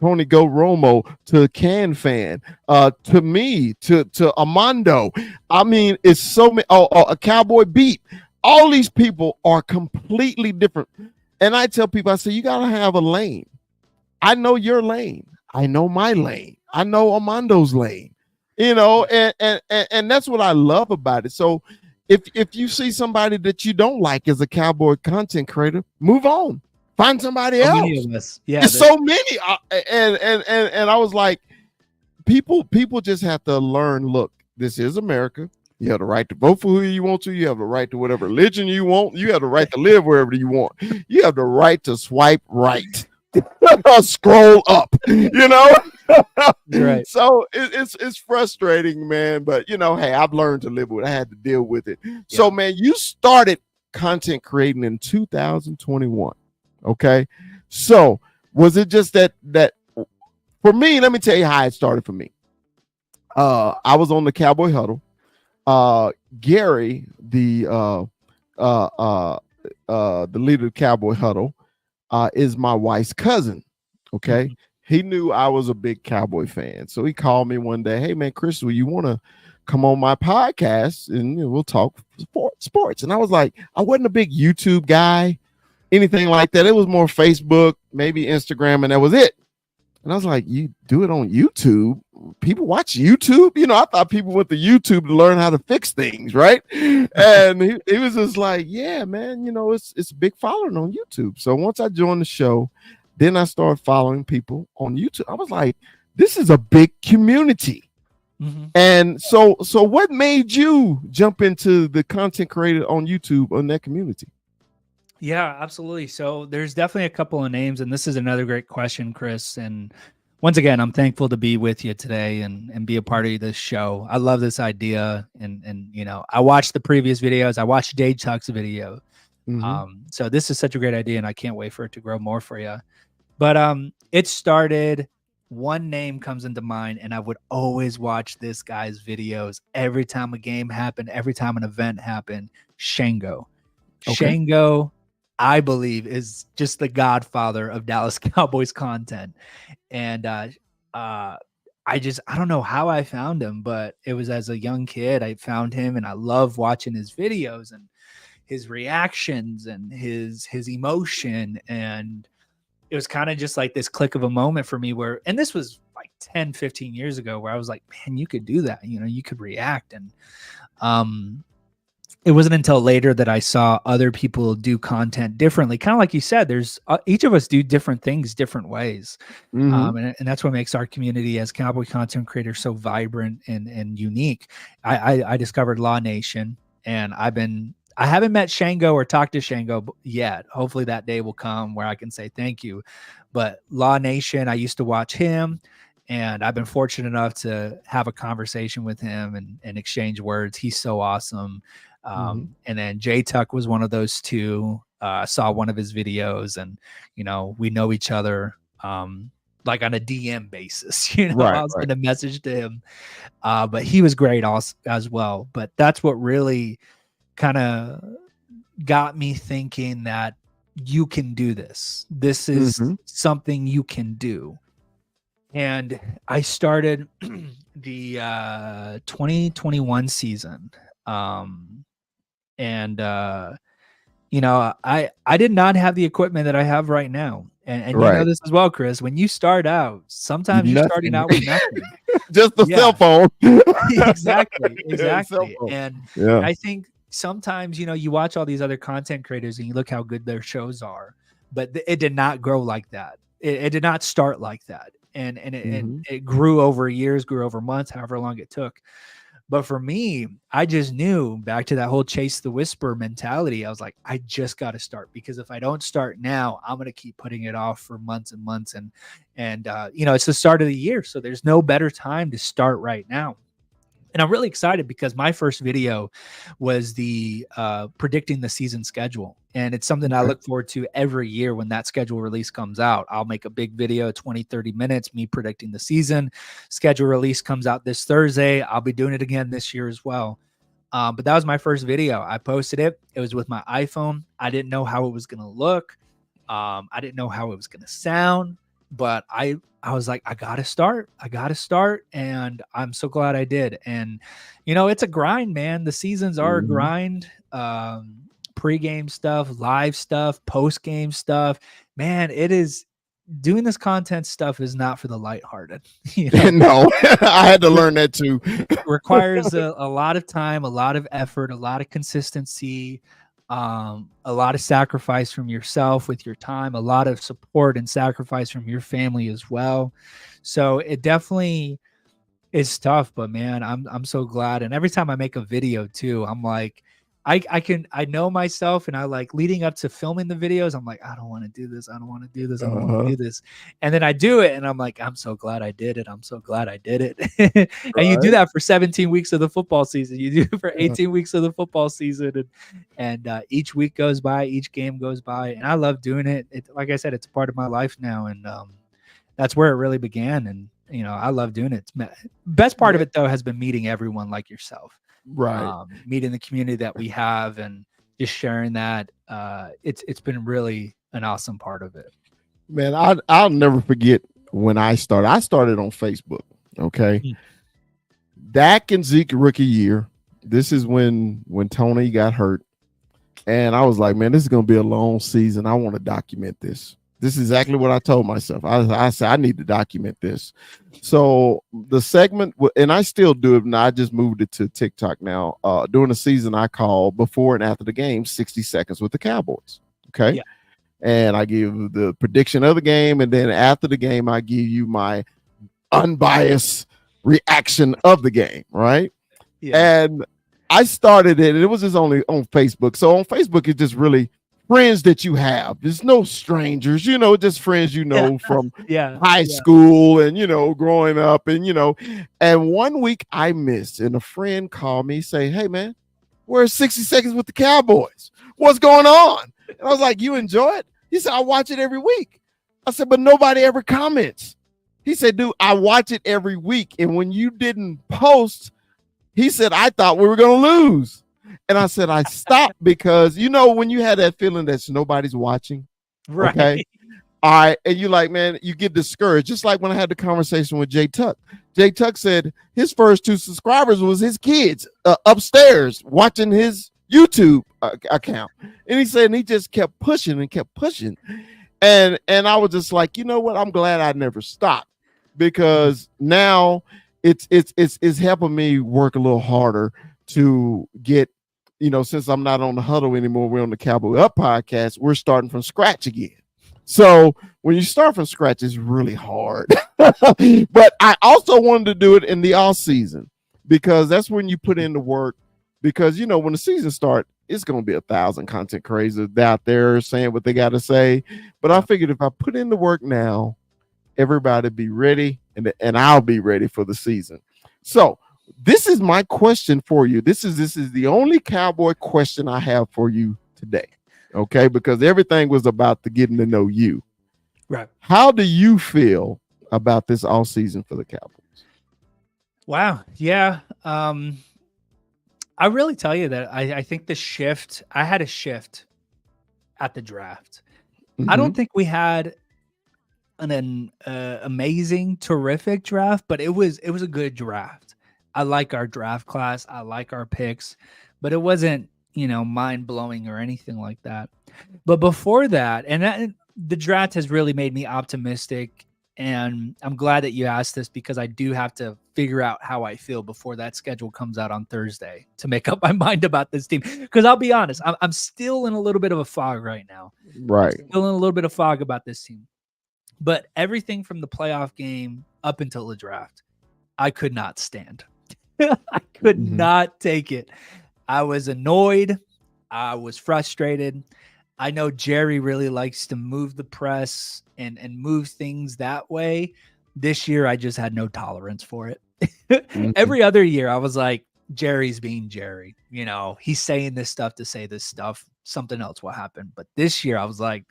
TonyGOATRomo to Can Fan, to me to Armando. I mean, it's so many. A Cowboy Beat. All these people are completely different, and I tell people, I say, you gotta have a lane. I know your lane. I know my lane. I know Armando's lane. And that's what I love about it. So if you see somebody that you don't like as a Cowboy content creator, move on. Find somebody So many else. of us. Yeah. There's so many. And I was like, people just have to learn. Look, this is America. You have the right to vote for who you want to. You have the right to whatever religion you want. You have the right to live wherever you want. You have the right to swipe right. Scroll up, Right. So it's frustrating, man. But hey, I've learned to live with it. I had to deal with it. So, man, you started content creating in 2021. Okay. So was it just that for me? Let me tell you how it started for me. I was on the Cowboy Huddle. Gary, the leader of the Cowboy Huddle, is my wife's cousin. Okay. Mhm. He knew I was a big Cowboy fan. So he called me one day. Hey, man, Chris, will you want to come on my podcast and we'll talk sports? And I was like, I wasn't a big YouTube guy, anything like that. It was more Facebook, maybe Instagram, and that was it. And I was like, you do it on YouTube? People watch YouTube? I thought people went to YouTube to learn how to fix things, right? And he was just like, yeah, man, it's a big following on YouTube. So once I joined the show, then I started following people on YouTube. I was like, this is a big community. Mm-hmm. And so what made you jump into the content creator on YouTube on that community? Yeah, absolutely. So there's definitely a couple of names, and this is another great question, Chris. And once again, I'm thankful to be with you today and be a part of this show. I love this idea, and I watched the previous videos. I watched Jay Tuck's video. Mm-hmm. So this is such a great idea, and I can't wait for it to grow more for you. But it started. One name comes into mind, and I would always watch this guy's videos every time a game happened, every time an event happened. Shango. Okay. Shango, I believe, is just the godfather of Dallas Cowboys content. And I don't know how I found him, but it was as a young kid. I found him and I love watching his videos and his reactions and his emotion. And it was kind of just like this click of a moment for me where, and this was like 10, 15 years ago, where I was like, man, you could do that. You know, you could react. And it wasn't until later that I saw other people do content differently. Kind of like you said, there's each of us do different things different ways. And that's what makes our community as Cowboy content creators so vibrant and unique. I discovered Law Nation, and I haven't met Shango or talked to Shango yet. Hopefully that day will come where I can say thank you. But Law Nation, I used to watch him, and I've been fortunate enough to have a conversation with him and exchange words. He's so awesome. And then J Tuck was one of those two. I saw one of his videos, and, you know, we know each other like on a DM basis. You know, I was going to message to him, but he was great also, as well. But that's what really kind of got me thinking that you can do this. This is something you can do. And I started the 2021 season. You know, I did not have the equipment that I have right now. And you know this as well, Chris. When you start out, sometimes you're starting out with nothing. Just the cell phone. Exactly. And I think sometimes, you know, you watch all these other content creators and you look how good their shows are, but it did not grow like that. It did not start like that. And it grew over years, grew over months, however long it took. But for me, I just knew, back to that whole chase the whisper mentality, I was like, I just got to start, because if I don't start now, I'm going to keep putting it off for months and months. And you know, it's the start of the year, so there's no better time to start right now. And I'm really excited because my first video was the predicting the season schedule. And it's something I look forward to every year when that schedule release comes out. I'll make a big video, 20, 30 minutes, me predicting the season. Schedule release comes out this Thursday. I'll be doing it again this year as well. But that was my first video. I posted it. It was with my iPhone. I didn't know how it was going to look. I didn't know how it was going to sound. But I was like, I got to start. And I'm so glad I did. And, you know, it's a grind, man. The seasons are a grind. Pre-game stuff, live stuff, post-game stuff. Man, it is, doing this content stuff is not for the lighthearted. You know? No, I had to learn that too. It requires a lot of time, a lot of effort, a lot of consistency, a lot of sacrifice from yourself with your time, a lot of support and sacrifice from your family as well. So it definitely is tough, but man, I'm so glad. And every time I make a video too, I'm like, I know myself, and I like, leading up to filming the videos, I'm like, I don't want to do this. I don't want to do this. I don't want to do this. And then I do it, and I'm like, I'm so glad I did it. I'm so glad I did it. And you do that for 17 weeks of the football season. You do it for 18 weeks of the football season. And each week goes by, each game goes by. And I love doing it. Like I said, it's a part of my life now. And that's where it really began. And, you know, I love doing it. Best part of it, though, has been meeting everyone like yourself. Meeting the community that we have and just sharing that. It's been really an awesome part of it. Man, I'll never forget when I started. I started on Facebook. Okay. Dak and Zeke rookie year. This is when Tony got hurt. And I was like, man, this is going to be a long season. I want to document this. This is exactly what I told myself. I said, I need to document this. So the segment, and I still do it now, I just moved it to TikTok now. During the season, I call before and after the game, 60 seconds with the Cowboys. Okay. Yeah. And I give the prediction of the game. And then after the game, I give you my unbiased reaction of the game. Right. Yeah. And I started it, and it was just only on Facebook. So on Facebook, it's just really friends that you have. There's no strangers, you know, just friends, you know, from high school and, you know, growing up and, you know, and one week I missed, and a friend called me, say, hey man, where's 60 seconds with the Cowboys? What's going on? And I was like, you enjoy it? He said, I watch it every week. I said, but nobody ever comments. He said, dude, I watch it every week. And when you didn't post, he said, I thought we were going to lose. And I said, I stopped because, you know, when you had that feeling that nobody's watching, right? Okay? All right. And you like, man, you get discouraged. Just like when I had the conversation with J Tuck. J Tuck said his first 2 subscribers was his kids upstairs watching his YouTube account. And he said, and he just kept pushing and kept pushing. And I was just like, you know what? I'm glad I never stopped, because now it's helping me work a little harder to get, since I'm not on the huddle anymore, we're on the Cowboy Up podcast, we're starting from scratch again. So when you start from scratch, it's really hard. But I also wanted to do it in the off season, because that's when you put in the work. Because when the season starts, it's going to be 1,000 content creators out there saying what they got to say. But I figured if I put in the work now, everybody be ready, and I'll be ready for the season. So this is my question for you. This is the only Cowboy question I have for you today. Okay, because everything was about the getting to know you. Right. How do you feel about this all season for the Cowboys? Wow. Yeah. I really tell you that I think I had a shift at the draft. I don't think we had an amazing, terrific draft, but it was a good draft. I like our draft class. I like our picks, but it wasn't, mind blowing or anything like that. But before that, the draft has really made me optimistic. And I'm glad that you asked this, because I do have to figure out how I feel before that schedule comes out on Thursday to make up my mind about this team. Because I'll be honest, I'm still in a little bit of a fog right now. Right. I'm still in a little bit of fog about this team. But everything from the playoff game up until the draft, I could not stand. I could not take it. I was annoyed. I was frustrated. I know Jerry really likes to move the press and move things that way. This year, I just had no tolerance for it. Every other year, I was like, Jerry's being Jerry. He's saying this stuff to say this stuff. Something else will happen. But this year, I was like,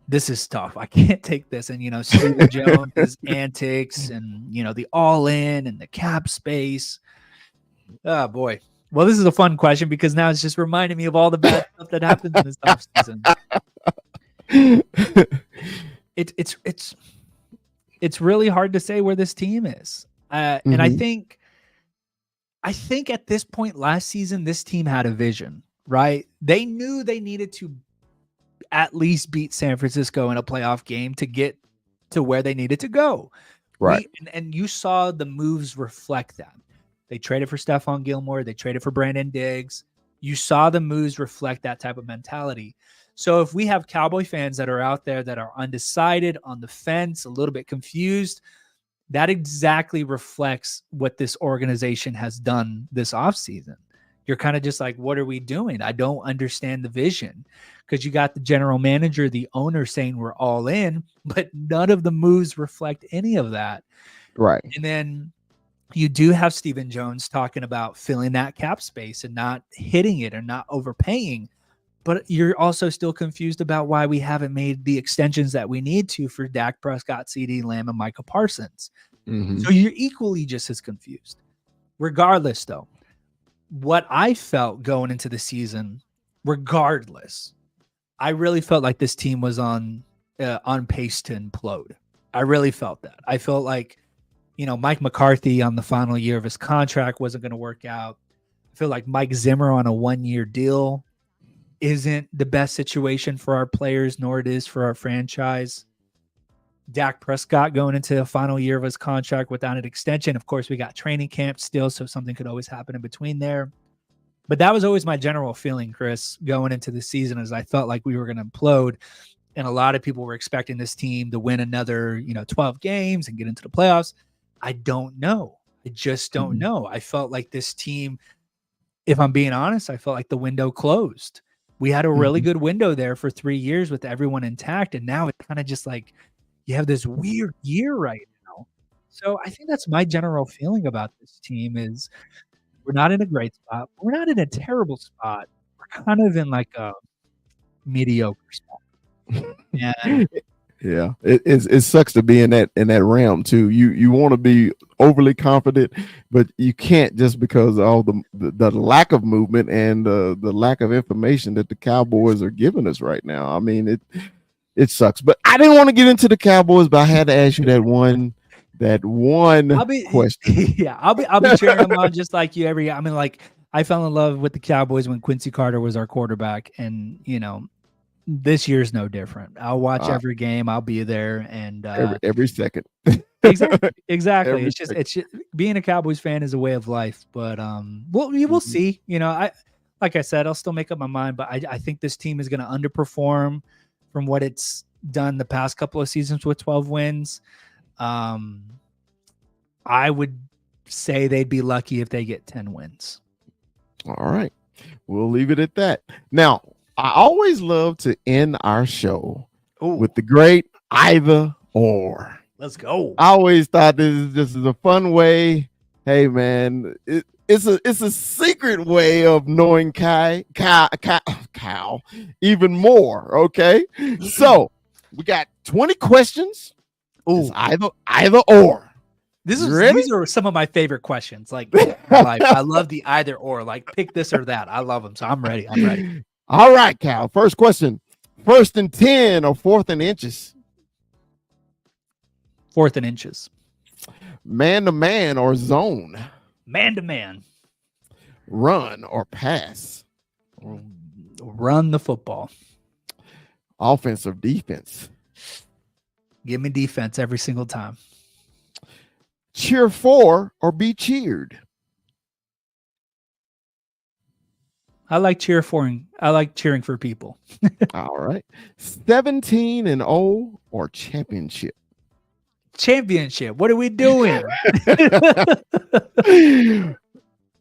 this is tough. I can't take this. And, Stephen Jones' antics and, the all in and the cap space. Oh, boy. Well, this is a fun question, because now it's just reminding me of all the bad stuff that happens in this offseason. It's really hard to say where this team is. And I think at this point last season, this team had a vision, right? They knew they needed to at least beat San Francisco in a playoff game to get to where they needed to go. Right. And you saw the moves reflect that. They traded for Stephon Gilmore. They traded for Brandon Diggs. You saw the moves reflect that type of mentality. So if we have Cowboy fans that are out there that are undecided, on the fence, a little bit confused, that exactly reflects what this organization has done this offseason. You're kind of just like, what are we doing? I don't understand the vision, because you got the general manager, the owner saying we're all in, but none of the moves reflect any of that. Right. And then you do have Stephen Jones talking about filling that cap space and not hitting it or not overpaying. But you're also still confused about why we haven't made the extensions that we need to for Dak Prescott, CeeDee Lamb, and Micah Parsons. So you're equally just as confused. Regardless, though, what I felt going into the season, regardless, I really felt like this team was on pace to implode. I really felt that. I felt like, Mike McCarthy on the final year of his contract wasn't going to work out. I feel like Mike Zimmer on a 1-year deal isn't the best situation for our players, nor it is for our franchise. Dak Prescott going into the final year of his contract without an extension. Of course, we got training camp still, so something could always happen in between there. But that was always my general feeling, Chris, going into the season, as I felt like we were going to implode. And a lot of people were expecting this team to win another, 12 games and get into the playoffs. I don't know. I just don't know. I felt like this team, if I'm being honest, I felt like the window closed. We had a really good window there for 3 years with everyone intact. And now it's kind of just like you have this weird year right now. So I think that's my general feeling about this team is we're not in a great spot. We're not in a terrible spot. We're kind of in like a mediocre spot. And yeah, it sucks to be in that realm too. You want to be overly confident, but you can't, just because of all the lack of movement and the lack of information that the Cowboys are giving us right now. I mean, it sucks. But I didn't want to get into the Cowboys, but I had to ask you that one question. Yeah, I'll be cheering them on just like you every. I mean, like I fell in love with the Cowboys when Quincy Carter was our quarterback, and this year's no different. I'll watch Uh, every game. I'll be there, and every second. exactly. Every second. It's just being a Cowboys fan is a way of life. But we will Mhm. see. Like I said, I'll still make up my mind. But I think this team is going to underperform from what it's done the past couple of seasons with 12 wins. I would say they'd be lucky if they get 10 wins. All right. We'll leave it at that. Now, I always love to end our show with the great either or. Let's go. I always thought this is a fun way. Hey, man, it's a secret way of knowing Cow even more. Okay, so we got 20 questions. It's either or. These are some of my favorite questions. Like, I love the either or. Like, pick this or that. I love them. So I'm ready. All right, Cal. First question: 1st and 10 or 4th and inches? 4th and inches. Man to man or zone? Man to man. Run or pass? Run the football. Offense or defense? Give me defense every single time. Cheer for or be cheered? I like cheering for people. All right. 17-0 or championship? Championship. What are we doing?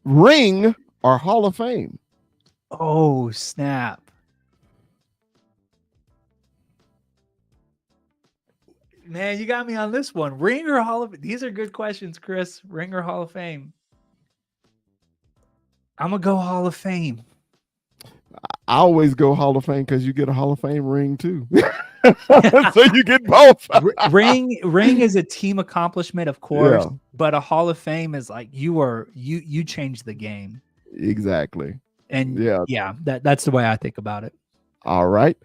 Ring or Hall of Fame? Oh, snap. Man, you got me on this one. Ring or Hall of These are good questions, Chris. Ring or Hall of Fame? I'm going to go Hall of Fame. I always go Hall of Fame because you get a Hall of Fame ring too. So you get both. Ring is a team accomplishment, of course, but a Hall of Fame is like you changed the game. Exactly. And that's the way I think about it. All right.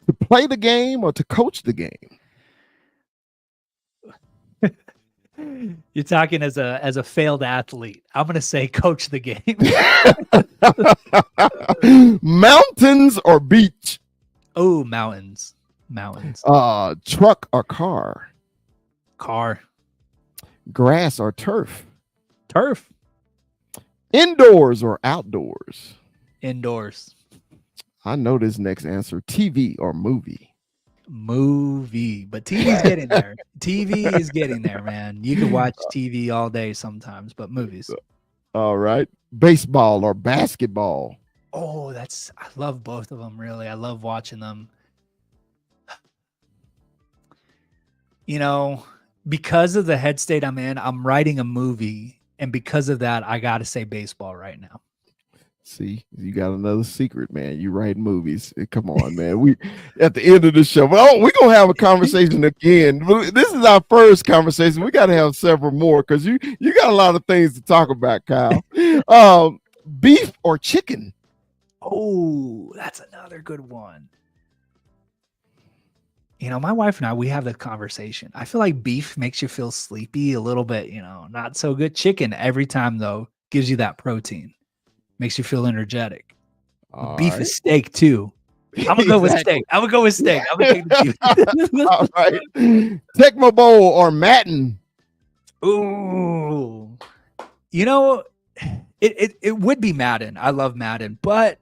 To play the game or to coach the game? You're talking as a failed athlete. I'm going to say coach the game. Mountains or beach? Oh, mountains. Truck or car? Car. Grass or turf? Turf. Indoors or outdoors? Indoors. I know this next answer. TV or movie? Movie, but TV's getting there. TV is getting there, man. You can watch TV all day sometimes, but movies. All right. Baseball or basketball? Oh, I love both of them, really. I love watching them. Because of the head state I'm in, I'm writing a movie, and because of that, I got to say baseball right now. See, you got another secret, man. You write movies. Come on, man. We at the end of the show. Well, we're gonna have a conversation again. This is our first conversation. We got to have several more because you got a lot of things to talk about, Kyle. Beef or chicken? Oh, that's another good one. My wife and I, we have the conversation. I feel like beef makes you feel sleepy a little bit, not so good. Chicken every time, though, gives you that protein. Makes you feel energetic. Beef is steak, too. I'm going to go with steak. I'm going to take the beef. All right. Tecmo Bowl or Madden? Ooh. It would be Madden. I love Madden. But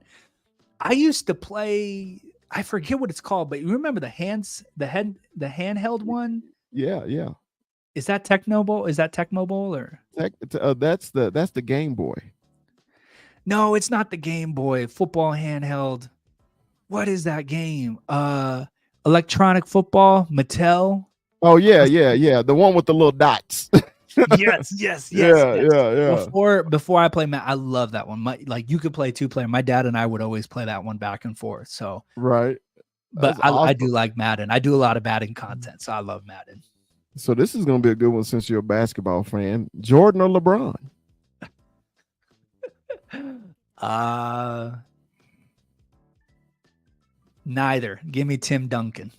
I used to play... I forget what it's called, but you remember the handheld one? Yeah. Is that Tecmo Bowl? Is that Tecmo Bowl or? That's the Game Boy. No, it's not the Game Boy. Football handheld. What is that game? Electronic football, Mattel. Oh yeah. The one with the little dots. Yes. Yeah. Before I play I love that one. You could play 2-player. My dad and I would always play that one back and forth. So right. But I do like Madden. I do a lot of Madden content, so I love Madden. So this is going to be a good one since you're a basketball fan. Jordan or LeBron? Neither. Give me Tim Duncan.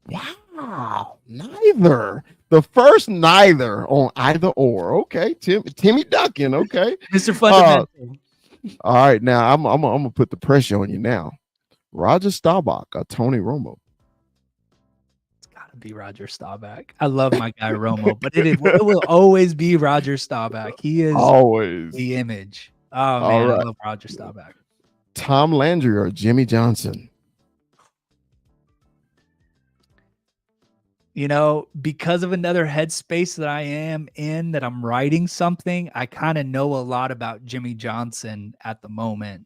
Wow, neither. The first neither on either or. Okay, Timmy Duncan. Okay, Mr. Fundamental. All right, now I'm gonna put the pressure on you now. Roger Staubach or Tony Romo? It's got to be Roger Staubach. I love my guy Romo, but it will always be Roger Staubach. He is Always. the image. Oh All man, right. I love Roger Staubach. Tom Landry or Jimmy Johnson? You know, because of another headspace that I am in, that I'm writing something, I kind of know a lot about Jimmy Johnson at the moment.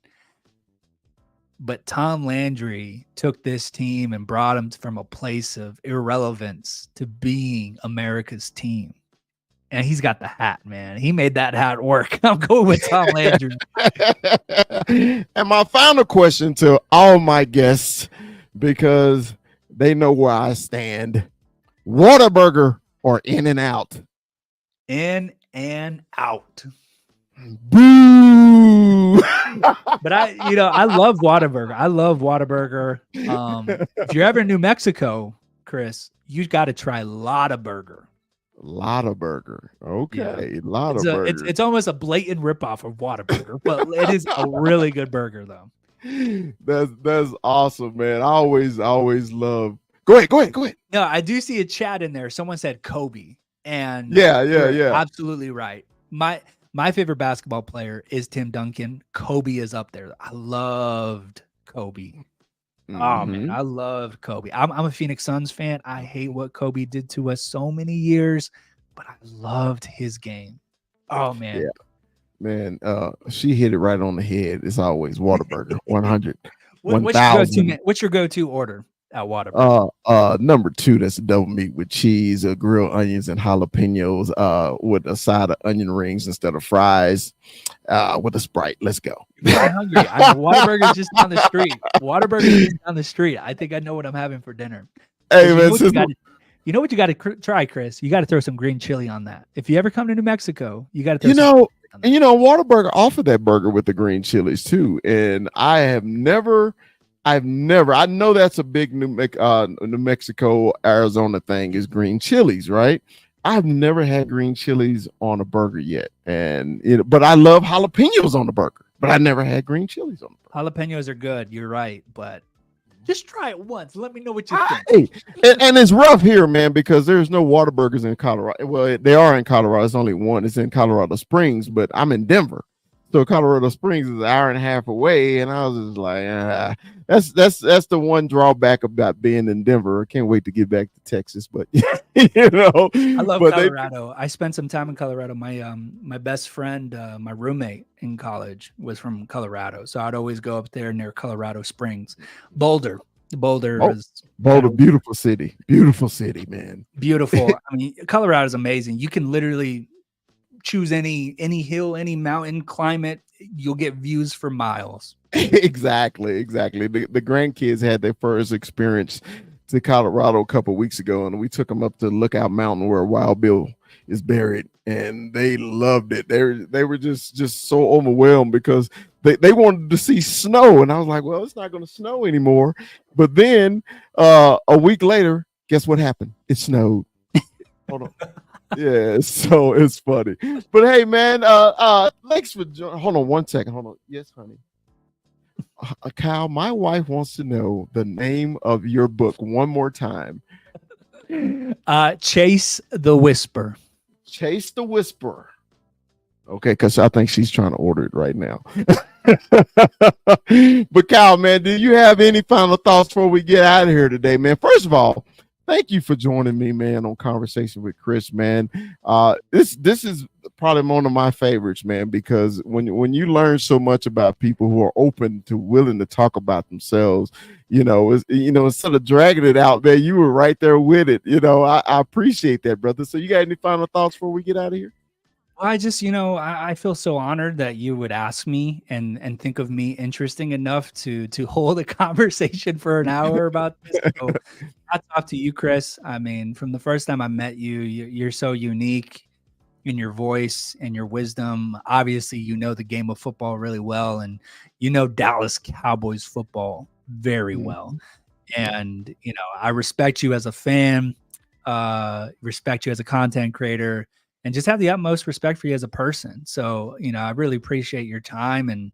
But Tom Landry took this team and brought him from a place of irrelevance to being America's team. And he's got the hat, man. He made that hat work. I'm going with Tom Landry. And my final question to all my guests, because they know where I stand: Whataburger or In-N-Out? In and out. Boo! But I love Whataburger. I love Whataburger. If you're ever in New Mexico, Chris, you got to try Lotta Burger. Lotta Burger. Okay. Yeah. Lotta Burger. It's almost a blatant ripoff of Whataburger, but it is a really good burger though. That's awesome, man. I always love. Go ahead. No, I do see a chat in there. Someone said Kobe, and Yeah. absolutely right. My favorite basketball player is Tim Duncan. Kobe is up there. I loved Kobe. Oh man, I loved Kobe. I'm a Phoenix Suns fan. I hate what Kobe did to us so many years, but I loved his game. Oh man. Yeah. Man, she hit it right on the head. It's always Whataburger. 100. What's your go-to order at Whataburger? Number 2, that's a double meat with cheese, grilled onions and jalapenos, with a side of onion rings instead of fries, with a Sprite. Let's go. I'm hungry. I know Whataburger's just down the street. Whataburger's just down the street. I think I know what I'm having for dinner. Hey, man, you know what you got to try, Chris? You got to throw some green chili on that. If you ever come to New Mexico, you got to throw Whataburger offered that burger with the green chilies too. And I know that's a big New Mexico, Arizona thing is green chilies, right? I've never had green chilies on a burger yet. But I love jalapenos on the burger, but I never had green chilies on the burger. Jalapenos are good. You're right. But just try it once. Let me know what you Hey, think. and it's rough here, man, because there's no Whataburgers in Colorado. Well, they are in Colorado. It's only one. It's in Colorado Springs, but I'm in Denver. So Colorado Springs is an hour and a half away. And I was just like, that's the one drawback about being in Denver. I can't wait to get back to Texas, but I love Colorado. I spent some time in Colorado. My best friend, my roommate in college was from Colorado. So I'd always go up there near Colorado Springs. Boulder, beautiful city, man. Beautiful. I mean, Colorado is amazing. You can literally choose any hill, any mountain, climate. You'll get views for miles. Exactly. The grandkids had their first experience to Colorado a couple of weeks ago, and we took them up to Lookout Mountain where Wild Bill is buried, and they loved it. They were just so overwhelmed because they wanted to see snow, and I was like, well, it's not going to snow anymore. But then a week later, guess what happened? It snowed. Hold on. Yeah, so it's funny. But hey, man, thanks for hold on one second. Hold on. Yes, honey. Kyle, my wife wants to know the name of your book one more time. Chase the Whisper. Chase the Whisper. Okay, because I think she's trying to order it right now. But Kyle, man, do you have any final thoughts before we get out of here today, man? First of all, thank you for joining me, man, on Conversation with Chris, man. This is probably one of my favorites, man, because when you learn so much about people who are open to willing to talk about themselves, instead of dragging it out there, you were right there with it. I appreciate that, brother. So you got any final thoughts before we get out of here? Well, I just, I feel so honored that you would ask me and think of me interesting enough to hold a conversation for an hour about this. So hats off to you, Chris. I mean, from the first time I met you, you're so unique in your voice and your wisdom. Obviously, you know the game of football really well, and you know Dallas Cowboys football very well. And, I respect you as a fan, respect you as a content creator, and just have the utmost respect for you as a person. So, I really appreciate your time. And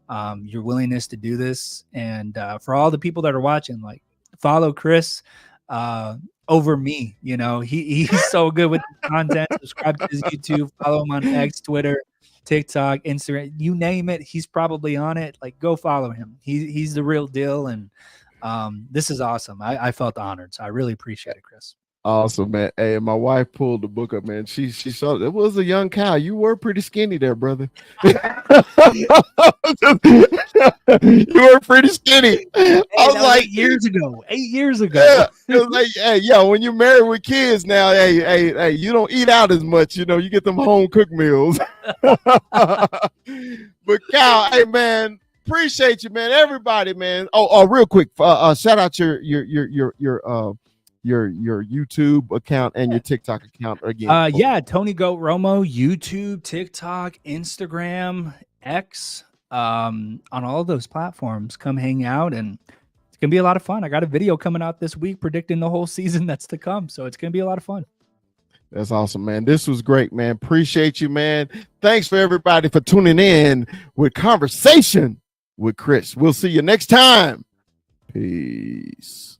your willingness to do this. And for all the people that are watching, like, follow Chris over me. You know, he's so good with content. Subscribe to his YouTube, follow him on X, Twitter, TikTok, Instagram, you name it, he's probably on it. Like, go follow him. He's the real deal. And this is awesome. I felt honored. So I really appreciate it, Chris. Awesome, man. Hey, my wife pulled the book up, man. She saw it was a young cow. You were pretty skinny there, brother. You were pretty skinny. Hey, I was like 8 years ago. 8 years ago. Yeah, it was like, hey, yeah, when you're married with kids now, hey, you don't eat out as much, you know, you get them home cooked meals. But Cal, hey man, appreciate you, man. Everybody, man. Oh, real quick, shout out your YouTube account and your TikTok account again. Yeah, TonyGOATRomo, YouTube, TikTok, Instagram, X, on all of those platforms. Come hang out, and it's gonna be a lot of fun. I got a video coming out this week predicting the whole season that's to come, so it's gonna be a lot of fun. That's awesome, man. This was great, man. Appreciate you, man. Thanks for everybody for tuning in with Conversation with Chris. We'll see you next time. Peace.